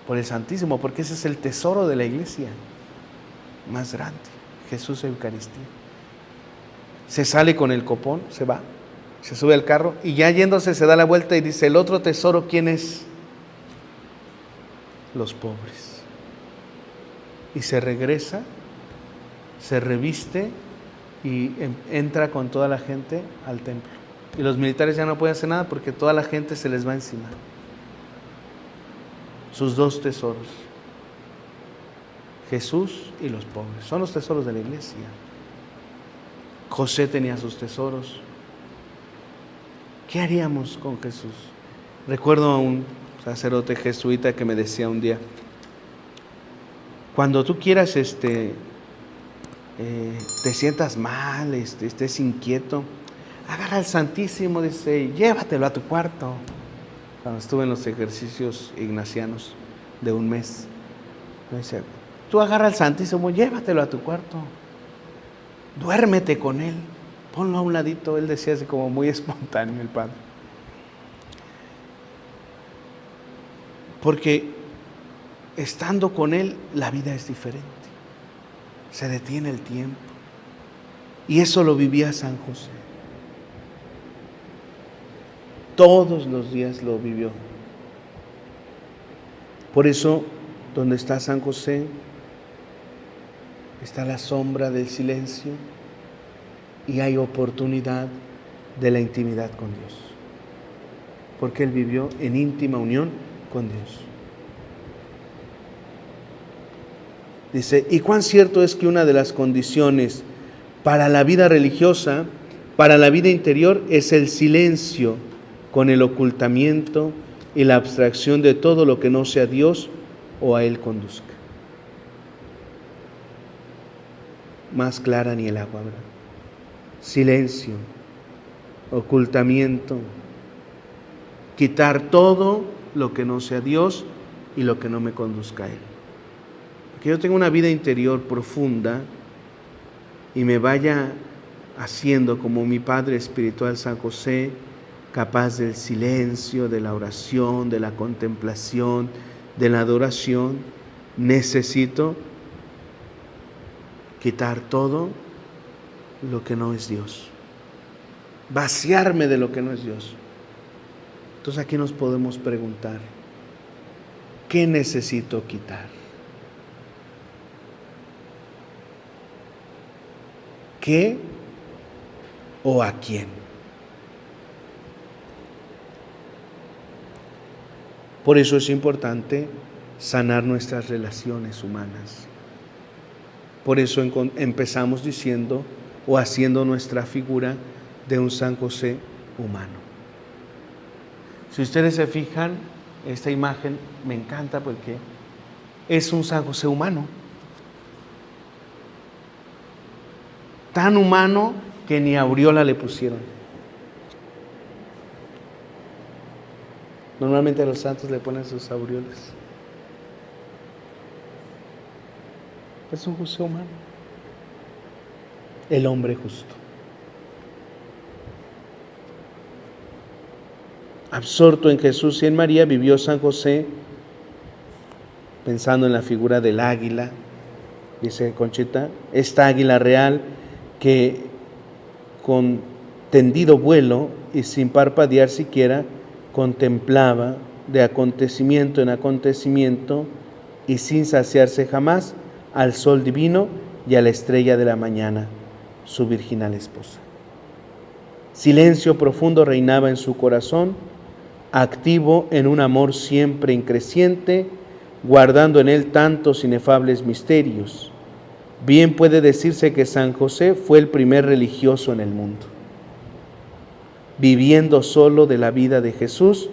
por el Santísimo, porque ese es el tesoro de la iglesia más grande, Jesús Eucaristía. Se sale con el copón, se va, se sube al carro, y ya yéndose se da la vuelta y dice: el otro tesoro, ¿quién es? Los pobres. Y se regresa, se reviste y entra con toda la gente al templo. Y los militares ya no pueden hacer nada porque toda la gente se les va encima. Sus dos tesoros, Jesús y los pobres, son los tesoros de la iglesia. José tenía sus tesoros. ¿Qué haríamos con Jesús? Recuerdo a un sacerdote jesuita que me decía un día: cuando tú quieras te sientas mal, estés inquieto, agarra al Santísimo, dice, llévatelo a tu cuarto. Cuando estuve en los ejercicios ignacianos de un mes, me decía: tú agarra al Santísimo, llévatelo a tu cuarto, duérmete con él, ponlo a un ladito. Él decía así como muy espontáneo, el padre. Porque estando con él, la vida es diferente. Se detiene el tiempo. Y eso lo vivía San José. Todos los días lo vivió. Por eso, donde está San José, está la sombra del silencio y hay oportunidad de la intimidad con Dios. Porque él vivió en íntima unión con Dios. Dice: y cuán cierto es que una de las condiciones para la vida religiosa, para la vida interior, es el silencio, con el ocultamiento y la abstracción de todo lo que no sea Dios o a Él conduzca. Más clara ni el agua, ¿verdad? Silencio, ocultamiento, quitar todo lo que no sea Dios y lo que no me conduzca a Él. Que yo tenga una vida interior profunda y me vaya haciendo como mi Padre espiritual San José, capaz del silencio, de la oración, de la contemplación, de la adoración. Necesito quitar todo lo que no es Dios, vaciarme de lo que no es Dios. Entonces aquí nos podemos preguntar: ¿qué necesito quitar? ¿Qué o a quién. Por eso es importante sanar nuestras relaciones humanas. Por eso empezamos diciendo o haciendo nuestra figura de un San José humano. Si ustedes se fijan, esta imagen me encanta porque es un San José humano. Tan humano que ni aureola le pusieron. Normalmente a los santos le ponen sus aureolas. Es un José humano. El hombre justo. Absorto en Jesús y en María, vivió San José pensando en la figura del águila. Dice Conchita, esta águila real que con tendido vuelo y sin parpadear siquiera contemplaba de acontecimiento en acontecimiento y sin saciarse jamás al sol divino y a la estrella de la mañana, su virginal esposa. Silencio profundo reinaba en su corazón, activo en un amor siempre increciente, guardando en él tantos inefables misterios. Bien puede decirse que San José fue el primer religioso en el mundo, viviendo solo de la vida de Jesús,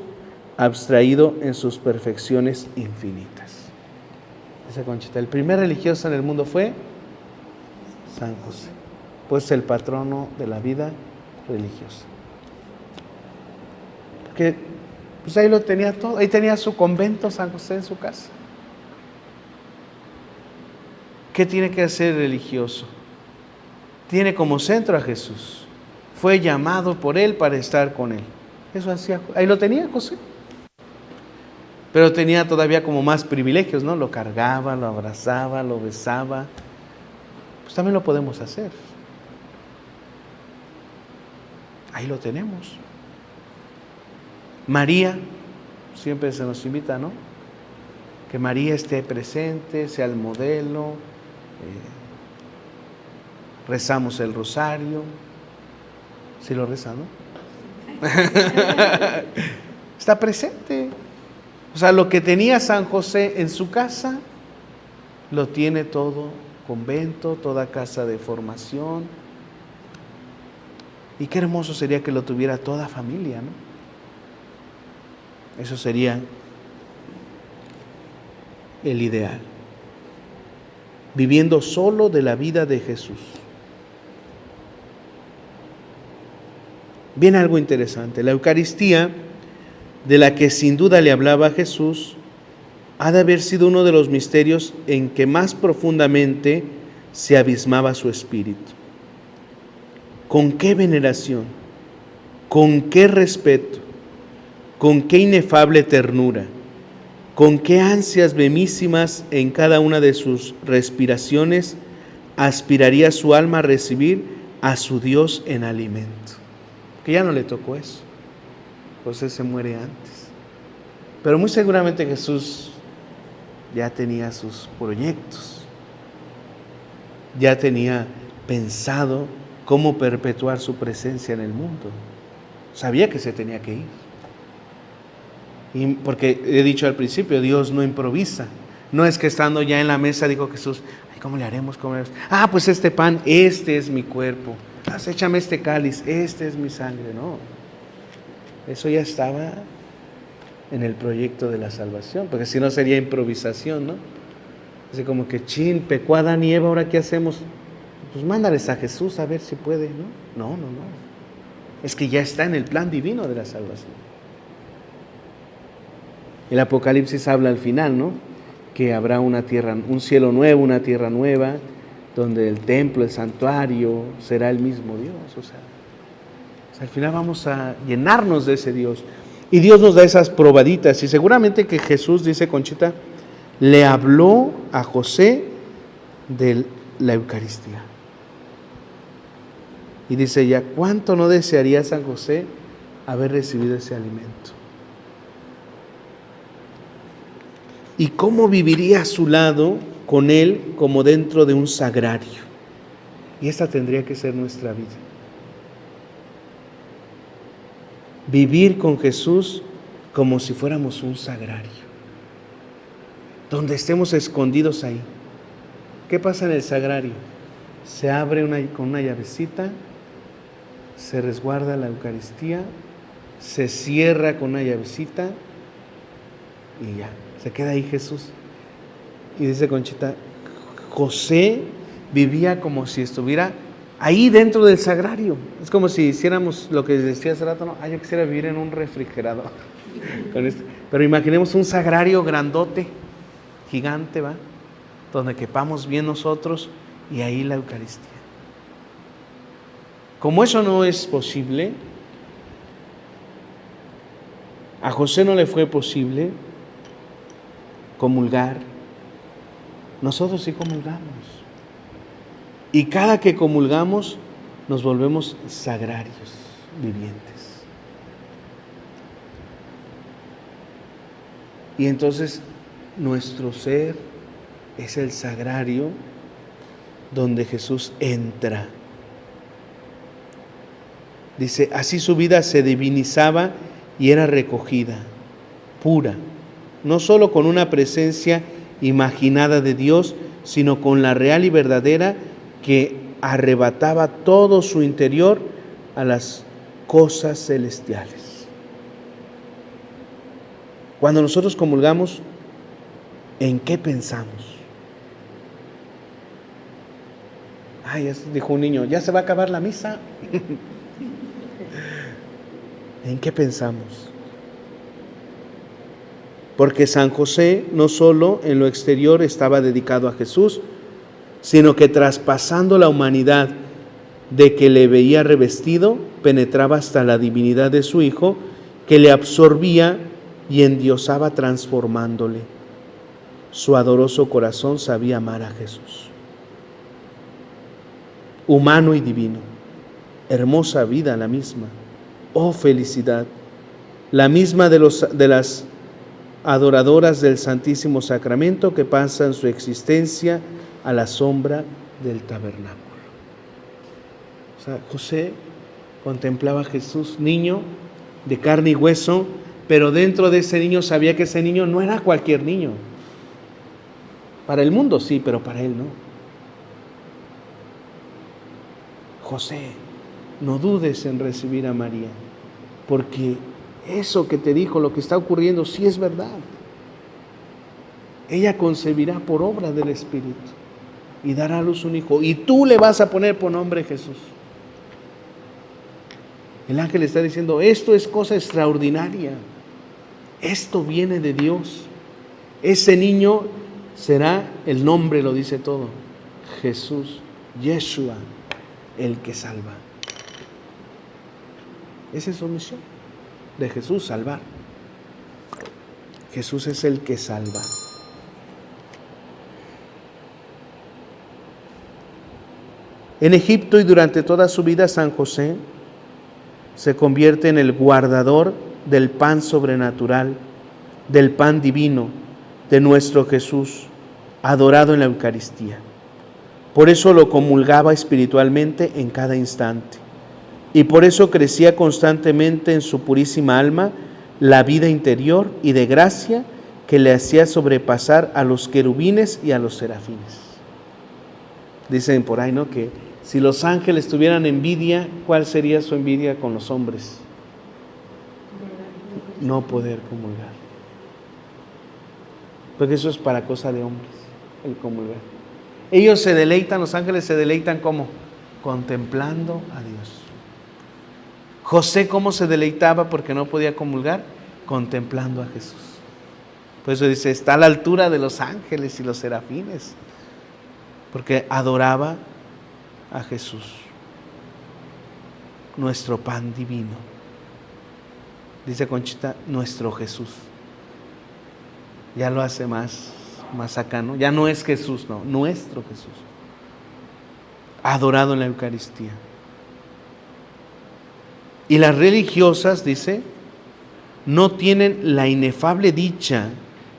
abstraído en sus perfecciones infinitas. Esa Conchita, el primer religioso en el mundo fue San José, pues el patrono de la vida religiosa. Porque pues ahí lo tenía todo, ahí tenía su convento San José en su casa. ¿Qué tiene que hacer el religioso? Tiene como centro a Jesús. Fue llamado por él para estar con él. Eso hacía, ahí lo tenía José. Pero tenía todavía como más privilegios, ¿no? Lo cargaba, lo abrazaba, lo besaba. Pues también lo podemos hacer. Ahí lo tenemos. María, siempre se nos invita, ¿no? Que María esté presente, sea el modelo. Rezamos el rosario. ¿Sí lo rezan, no? Está presente. O sea, lo que tenía San José en su casa, lo tiene todo convento, toda casa de formación. Y qué hermoso sería que lo tuviera toda familia, ¿no? Eso sería el ideal. Viviendo solo de la vida de Jesús. Viene algo interesante. La Eucaristía, de la que sin duda le hablaba Jesús, ha de haber sido uno de los misterios en que más profundamente se abismaba su espíritu. Con qué veneración, con qué respeto, con qué inefable ternura, con qué ansias bemísimas en cada una de sus respiraciones aspiraría su alma a recibir a su Dios en alimento. Que ya no le tocó eso. José se muere antes. Pero muy seguramente Jesús ya tenía sus proyectos. Ya tenía pensado cómo perpetuar su presencia en el mundo. Sabía que se tenía que ir. Y porque he dicho al principio, Dios no improvisa. No es que estando ya en la mesa dijo Jesús, ay, ¿cómo le haremos? ¿Cómo le haremos? Ah, pues este pan, este es mi cuerpo. Ah, échame este cáliz, este es mi sangre. No. Eso ya estaba en el proyecto de la salvación, porque si no sería improvisación, ¿no? Así como que, chin, pecó Adán y Eva, ¿ahora qué hacemos? Pues mándales a Jesús a ver si puede, ¿no? No. Es que ya está en el plan divino de la salvación. El Apocalipsis habla al final, ¿no? Que habrá una tierra, un cielo nuevo, una tierra nueva, donde el templo, el santuario, será el mismo Dios. O sea, al final vamos a llenarnos de ese Dios. Y Dios nos da esas probaditas. Y seguramente que Jesús, dice Conchita, le habló a José de la Eucaristía. Y dice ella, ¿cuánto no desearía San José haber recibido ese alimento? ¿Y cómo viviría a su lado con él como dentro de un sagrario? Y esta tendría que ser nuestra vida. vivir con Jesús como si fuéramos un sagrario, donde estemos escondidos ahí. ¿Qué pasa en el sagrario? Se abre con una llavecita, se resguarda la Eucaristía, se cierra con una llavecita y ya, se queda ahí Jesús. Y dice Conchita, José vivía como si estuviera ahí dentro del sagrario. Es como si hiciéramos lo que decía hace rato, ¿no? Yo quisiera vivir en un refrigerador. Con esto. Pero imaginemos un sagrario grandote, gigante, ¿va? Donde quepamos bien nosotros y ahí la Eucaristía. Como eso no es posible, a José no le fue posible comulgar. Nosotros sí comulgamos. Y cada que comulgamos nos volvemos sagrarios vivientes. Y entonces nuestro ser es el sagrario donde Jesús entra. Dice, así su vida se divinizaba y era recogida, pura, no solo con una presencia imaginada de Dios, sino con la real y verdadera que arrebataba todo su interior a las cosas celestiales. Cuando nosotros comulgamos, ¿en qué pensamos? Ay, dijo un niño, ya se va a acabar la misa. ¿En qué pensamos? Porque San José no solo en lo exterior estaba dedicado a Jesús, sino que traspasando la humanidad de que le veía revestido, penetraba hasta la divinidad de su Hijo, que le absorbía y endiosaba transformándole. Su adoroso corazón sabía amar a Jesús. Humano y divino, hermosa vida la misma, oh felicidad, la misma de las adoradoras del Santísimo Sacramento que pasan su existencia a la sombra del tabernáculo. O sea, José contemplaba a Jesús, niño de carne y hueso, pero dentro de ese niño sabía que ese niño no era cualquier niño. Para el mundo sí, pero para él no. José, no dudes en recibir a María, porque eso que te dijo, lo que está ocurriendo, sí es verdad. Ella concebirá por obra del Espíritu y dará a luz un hijo, y tú le vas a poner por nombre Jesús. El ángel está diciendo, esto es cosa extraordinaria, esto viene de Dios. Ese niño será, el nombre lo dice todo, Jesús, Yeshua, el que salva. Esa es su misión de Jesús, salvar. Jesús es el que salva. En Egipto y durante toda su vida, San José se convierte en el guardador del pan sobrenatural, del pan divino, de nuestro Jesús, adorado en la Eucaristía. Por eso lo comulgaba espiritualmente en cada instante. Y por eso crecía constantemente en su purísima alma la vida interior y de gracia que le hacía sobrepasar a los querubines y a los serafines. Dicen por ahí, ¿no?, que si los ángeles tuvieran envidia, ¿cuál sería su envidia con los hombres? No poder comulgar. Porque eso es para cosa de hombres, el comulgar. Ellos se deleitan, los ángeles se deleitan ¿cómo? Contemplando a Dios. José, ¿cómo se deleitaba porque no podía comulgar? Contemplando a Jesús. Por eso dice, está a la altura de los ángeles y los serafines, porque adoraba a Jesús, nuestro pan divino. Dice Conchita, nuestro Jesús. Ya lo hace más acá, ¿no? Ya no es Jesús, no, nuestro Jesús. Adorado en la Eucaristía. Y las religiosas, dice, no tienen la inefable dicha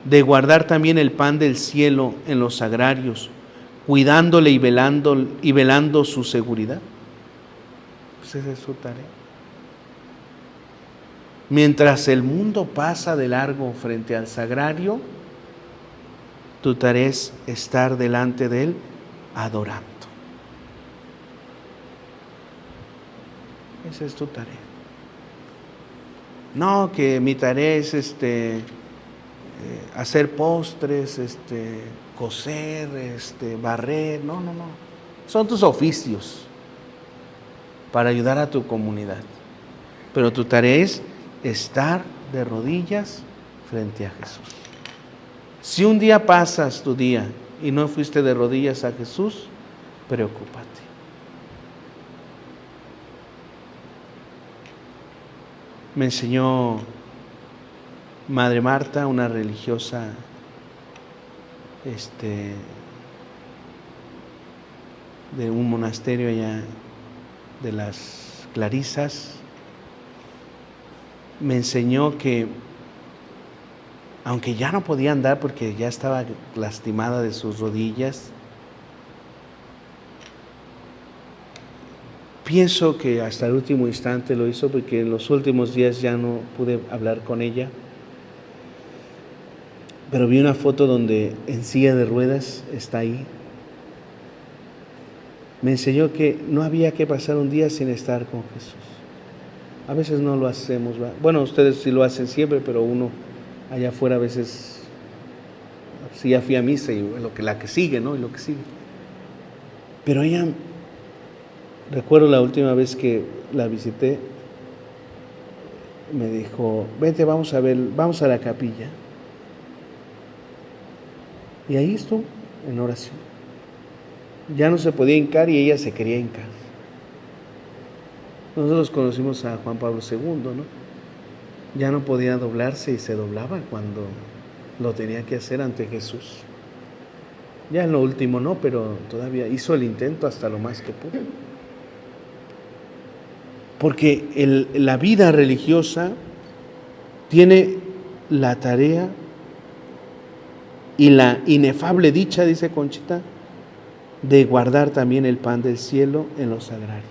de guardar también el pan del cielo en los sagrarios, cuidándole y velando su seguridad. Pues esa es su tarea. Mientras el mundo pasa de largo frente al sagrario, tu tarea es estar delante de Él adorando. Esa es tu tarea. No, que mi tarea es hacer postres, coser, barrer. No. Son tus oficios para ayudar a tu comunidad. Pero tu tarea es estar de rodillas frente a Jesús. Si un día pasas tu día y no fuiste de rodillas a Jesús, preocúpate. Me enseñó Madre Marta, una religiosa de un monasterio allá de las Clarisas. Me enseñó que aunque ya no podía andar porque ya estaba lastimada de sus rodillas, pienso que hasta el último instante lo hizo, porque en los últimos días ya no pude hablar con ella. Pero vi una foto donde en silla de ruedas está ahí. Me enseñó que no había que pasar un día sin estar con Jesús. A veces no lo hacemos, ¿verdad? Bueno, ustedes sí lo hacen siempre, pero uno allá afuera a veces, sí, ya fui a misa y la que sigue, ¿no? Y lo que sigue. Pero ella, recuerdo la última vez que la visité, me dijo, vente, vamos a la capilla. Y ahí estuvo, en oración. Ya no se podía hincar y ella se quería hincar. Nosotros conocimos a Juan Pablo II, ¿no? Ya no podía doblarse y se doblaba cuando lo tenía que hacer ante Jesús. Ya en lo último no, pero todavía hizo el intento hasta lo más que pudo. Porque la vida religiosa tiene la tarea y la inefable dicha, dice Conchita, de guardar también el pan del cielo en los sagrarios.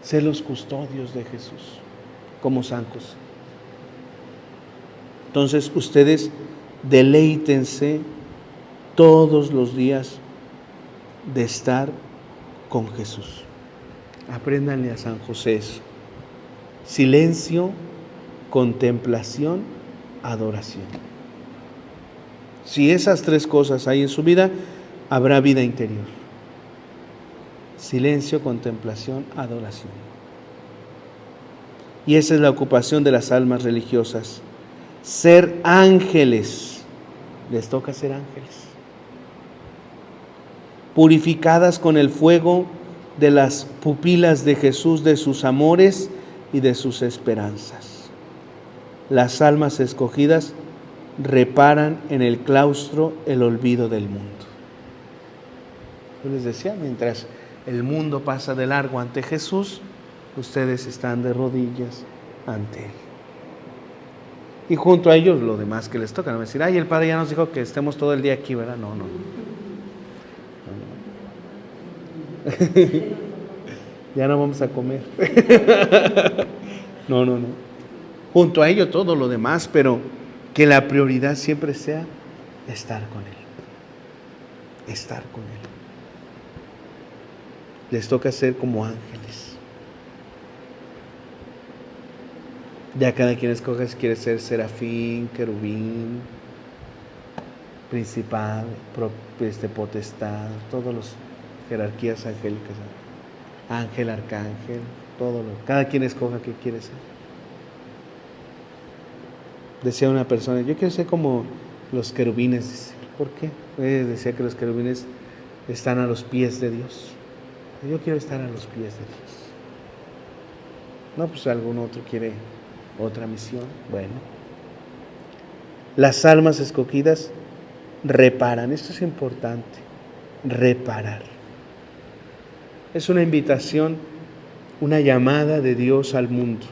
Ser los custodios de Jesús, como San José. Entonces ustedes deleítense todos los días de estar con Jesús. Apréndanle a San José eso. Silencio, contemplación, adoración. Si esas tres cosas hay en su vida, habrá vida interior. Silencio, contemplación, adoración. Y esa es la ocupación de las almas religiosas. Ser ángeles. Les toca ser ángeles. Purificadas con el fuego de las pupilas de Jesús, de sus amores y de sus esperanzas. Las almas escogidas reparan en el claustro el olvido del mundo. Yo les decía, mientras el mundo pasa de largo ante Jesús, ustedes están de rodillas ante Él. Y junto a ellos lo demás que les toca. No decir, ay, el Padre ya nos dijo que estemos todo el día aquí, ¿verdad? No. Ya no vamos a comer. No. Junto a ello todo lo demás, pero que la prioridad siempre sea estar con Él. Estar con Él. Les toca ser como ángeles. Ya cada quien escoge si quiere ser serafín, querubín, principal, potestad, todas las jerarquías angélicas, ángel, arcángel, cada quien escoja qué quiere ser. Decía una persona, yo quiero ser como los querubines. Dice, ¿por qué? Decía que los querubines están a los pies de Dios. Yo quiero estar a los pies de Dios. No, pues algún otro quiere otra misión. Bueno. Las almas escogidas reparan. Esto es importante. Reparar. Es una invitación, una llamada de Dios al mundo.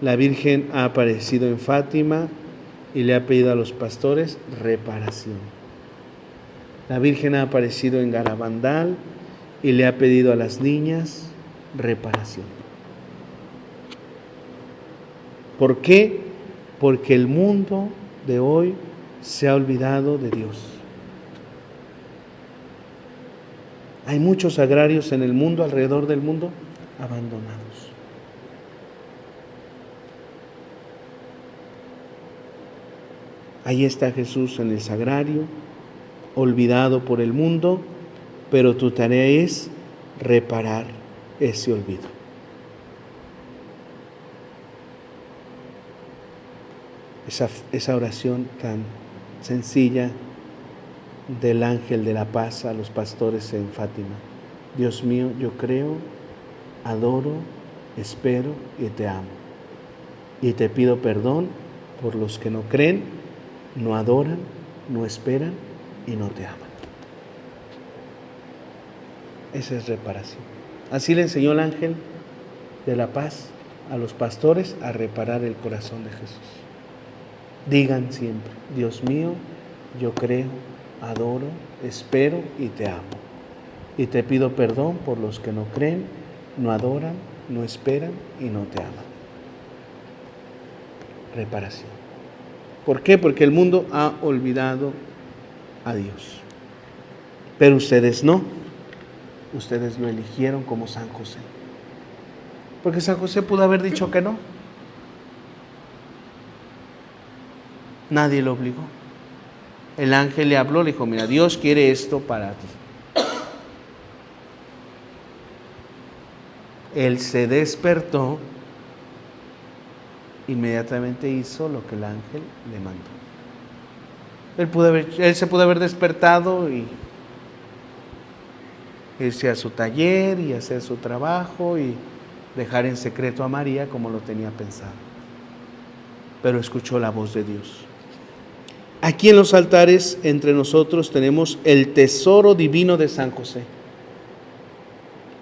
La Virgen ha aparecido en Fátima y le ha pedido a los pastores reparación. La Virgen ha aparecido en Garabandal y le ha pedido a las niñas reparación. ¿Por qué? Porque el mundo de hoy se ha olvidado de Dios. Hay muchos agrarios en el mundo, alrededor del mundo, abandonados. Ahí está Jesús en el sagrario, olvidado por el mundo, pero tu tarea es reparar ese olvido. Esa oración tan sencilla del ángel de la paz a los pastores en Fátima. Dios mío, yo creo, adoro, espero y te amo. Y te pido perdón por los que no creen, no adoran, no esperan y no te aman. Esa es reparación. Así le enseñó el ángel de la paz a los pastores a reparar el corazón de Jesús. Digan siempre, Dios mío, yo creo, adoro, espero y te amo. Y te pido perdón por los que no creen, no adoran, no esperan y no te aman. Reparación. ¿Por qué? Porque el mundo ha olvidado a Dios. Pero ustedes no. Ustedes lo eligieron como San José. Porque San José pudo haber dicho que no. Nadie lo obligó. El ángel le habló, le dijo, mira, Dios quiere esto para ti. Él se despertó, inmediatamente hizo lo que el ángel le mandó. Él se pudo haber despertado y irse a su taller y hacer su trabajo y dejar en secreto a María como lo tenía pensado. Pero escuchó la voz de Dios. Aquí en los altares entre nosotros tenemos el tesoro divino de San José.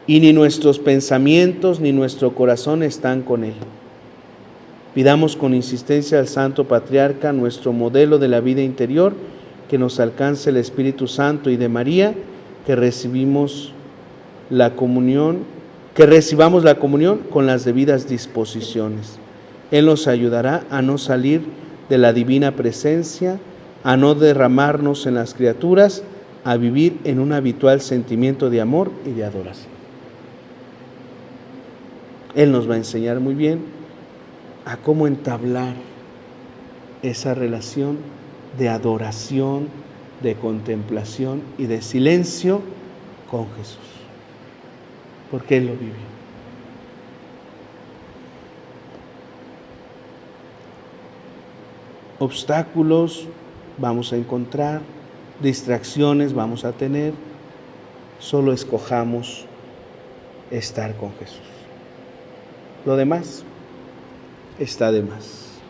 Y ni nuestros pensamientos ni nuestro corazón están con él. Pidamos con insistencia al Santo Patriarca, nuestro modelo de la vida interior, que nos alcance el Espíritu Santo, y de María, que recibamos la comunión con las debidas disposiciones. Él nos ayudará a no salir de la divina presencia, a no derramarnos en las criaturas, a vivir en un habitual sentimiento de amor y de adoración. Él nos va a enseñar muy bien a cómo entablar esa relación de adoración, de contemplación y de silencio con Jesús, porque Él lo vivió. Obstáculos vamos a encontrar, distracciones vamos a tener, solo escojamos estar con Jesús. Lo demás está de más.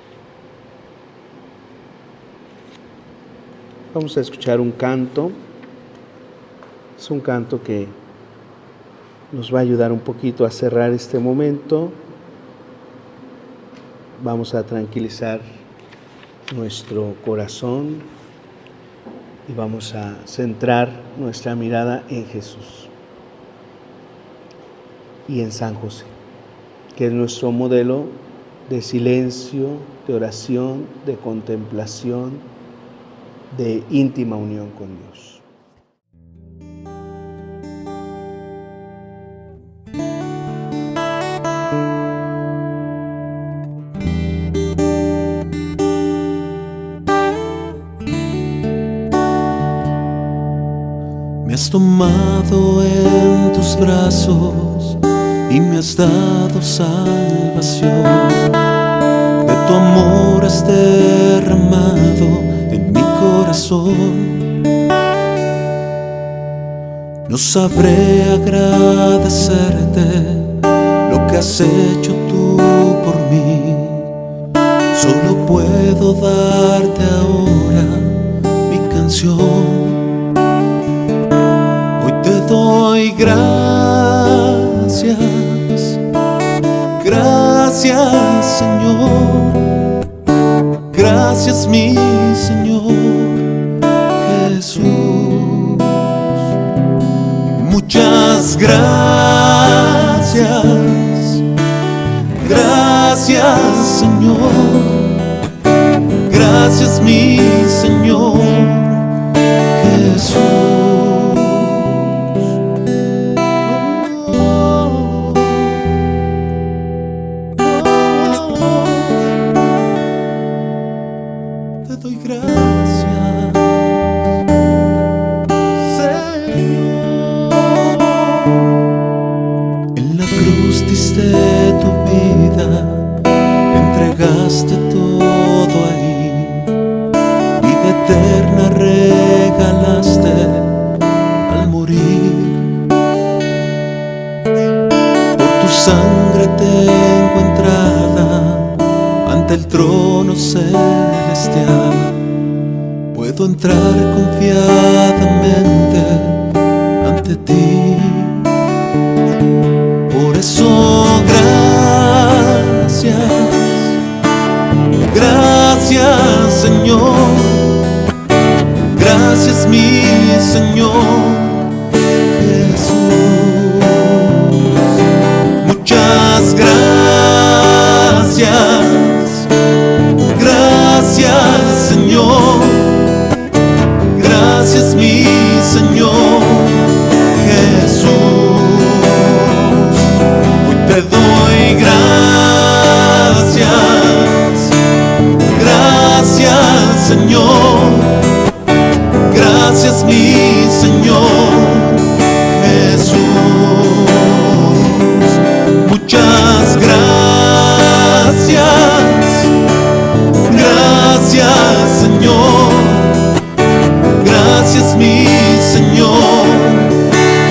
Vamos a escuchar un canto. Es un canto que nos va a ayudar un poquito a cerrar este momento. Vamos a tranquilizar nuestro corazón y vamos a centrar nuestra mirada en Jesús y en San José, que es nuestro modelo de silencio, de oración, de contemplación, de íntima unión con Dios. Me has tomado en tus brazos y me has dado salvación. De tu amor has derramado en mi corazón. No sabré agradecerte lo que has hecho tú por mí. Solo puedo darte ahora mi canción. Te doy gracias, gracias Señor, gracias mi Señor Jesús. Muchas gracias, gracias Señor. Gracias, mi Señor Jesús. Te doy gracias, Señor. En la cruz diste tu vida, entregaste todo ahí, vida eterna regalaste al morir. Por tu sangre tengo entrada ante el trono celestial. Puedo entrar confiadamente ante ti. Por eso gracias, Señor. Gracias, mi Señor Jesús. Muchas gracias. Gracias, Señor. Gracias, mi Señor Jesús. Hoy te doy gracias. Gracias, Señor. Gracias, mi Señor Jesús. Muchas gracias. Gracias, Señor. Gracias, mi Señor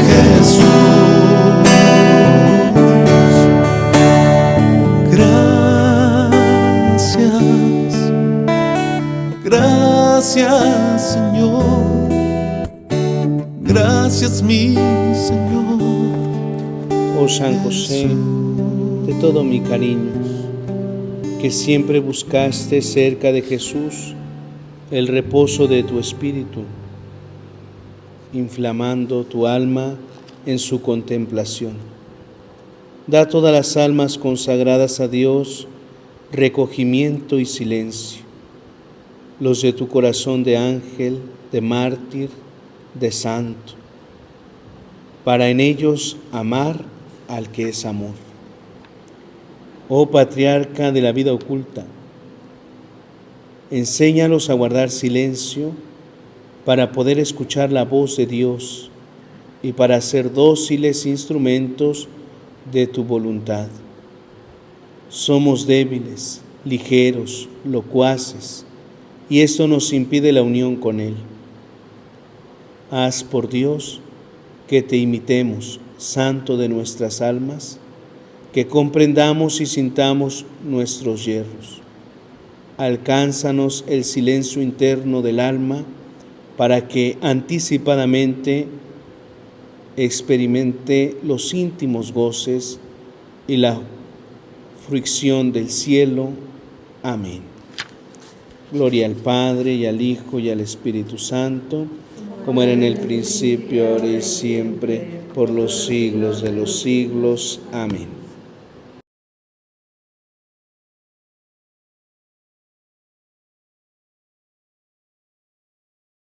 Jesús. Gracias, Señor. Gracias, mi Señor. Oh San José, de todo mi cariño, que siempre buscaste cerca de Jesús el reposo de tu espíritu, inflamando tu alma en su contemplación. Da a todas las almas consagradas a Dios recogimiento y silencio, los de tu corazón de ángel, de mártir, de santo, para en ellos amar al que es amor. Oh Patriarca de la vida oculta, enséñalos a guardar silencio para poder escuchar la voz de Dios y para ser dóciles instrumentos de tu voluntad. Somos débiles, ligeros, locuaces, y esto nos impide la unión con Él. Haz por Dios que te imitemos, Santo de nuestras almas, que comprendamos y sintamos nuestros yerros. Alcánzanos el silencio interno del alma para que anticipadamente experimente los íntimos goces y la fruición del cielo. Amén. Gloria al Padre, y al Hijo, y al Espíritu Santo, como era en el principio, ahora y siempre, por los siglos de los siglos. Amén.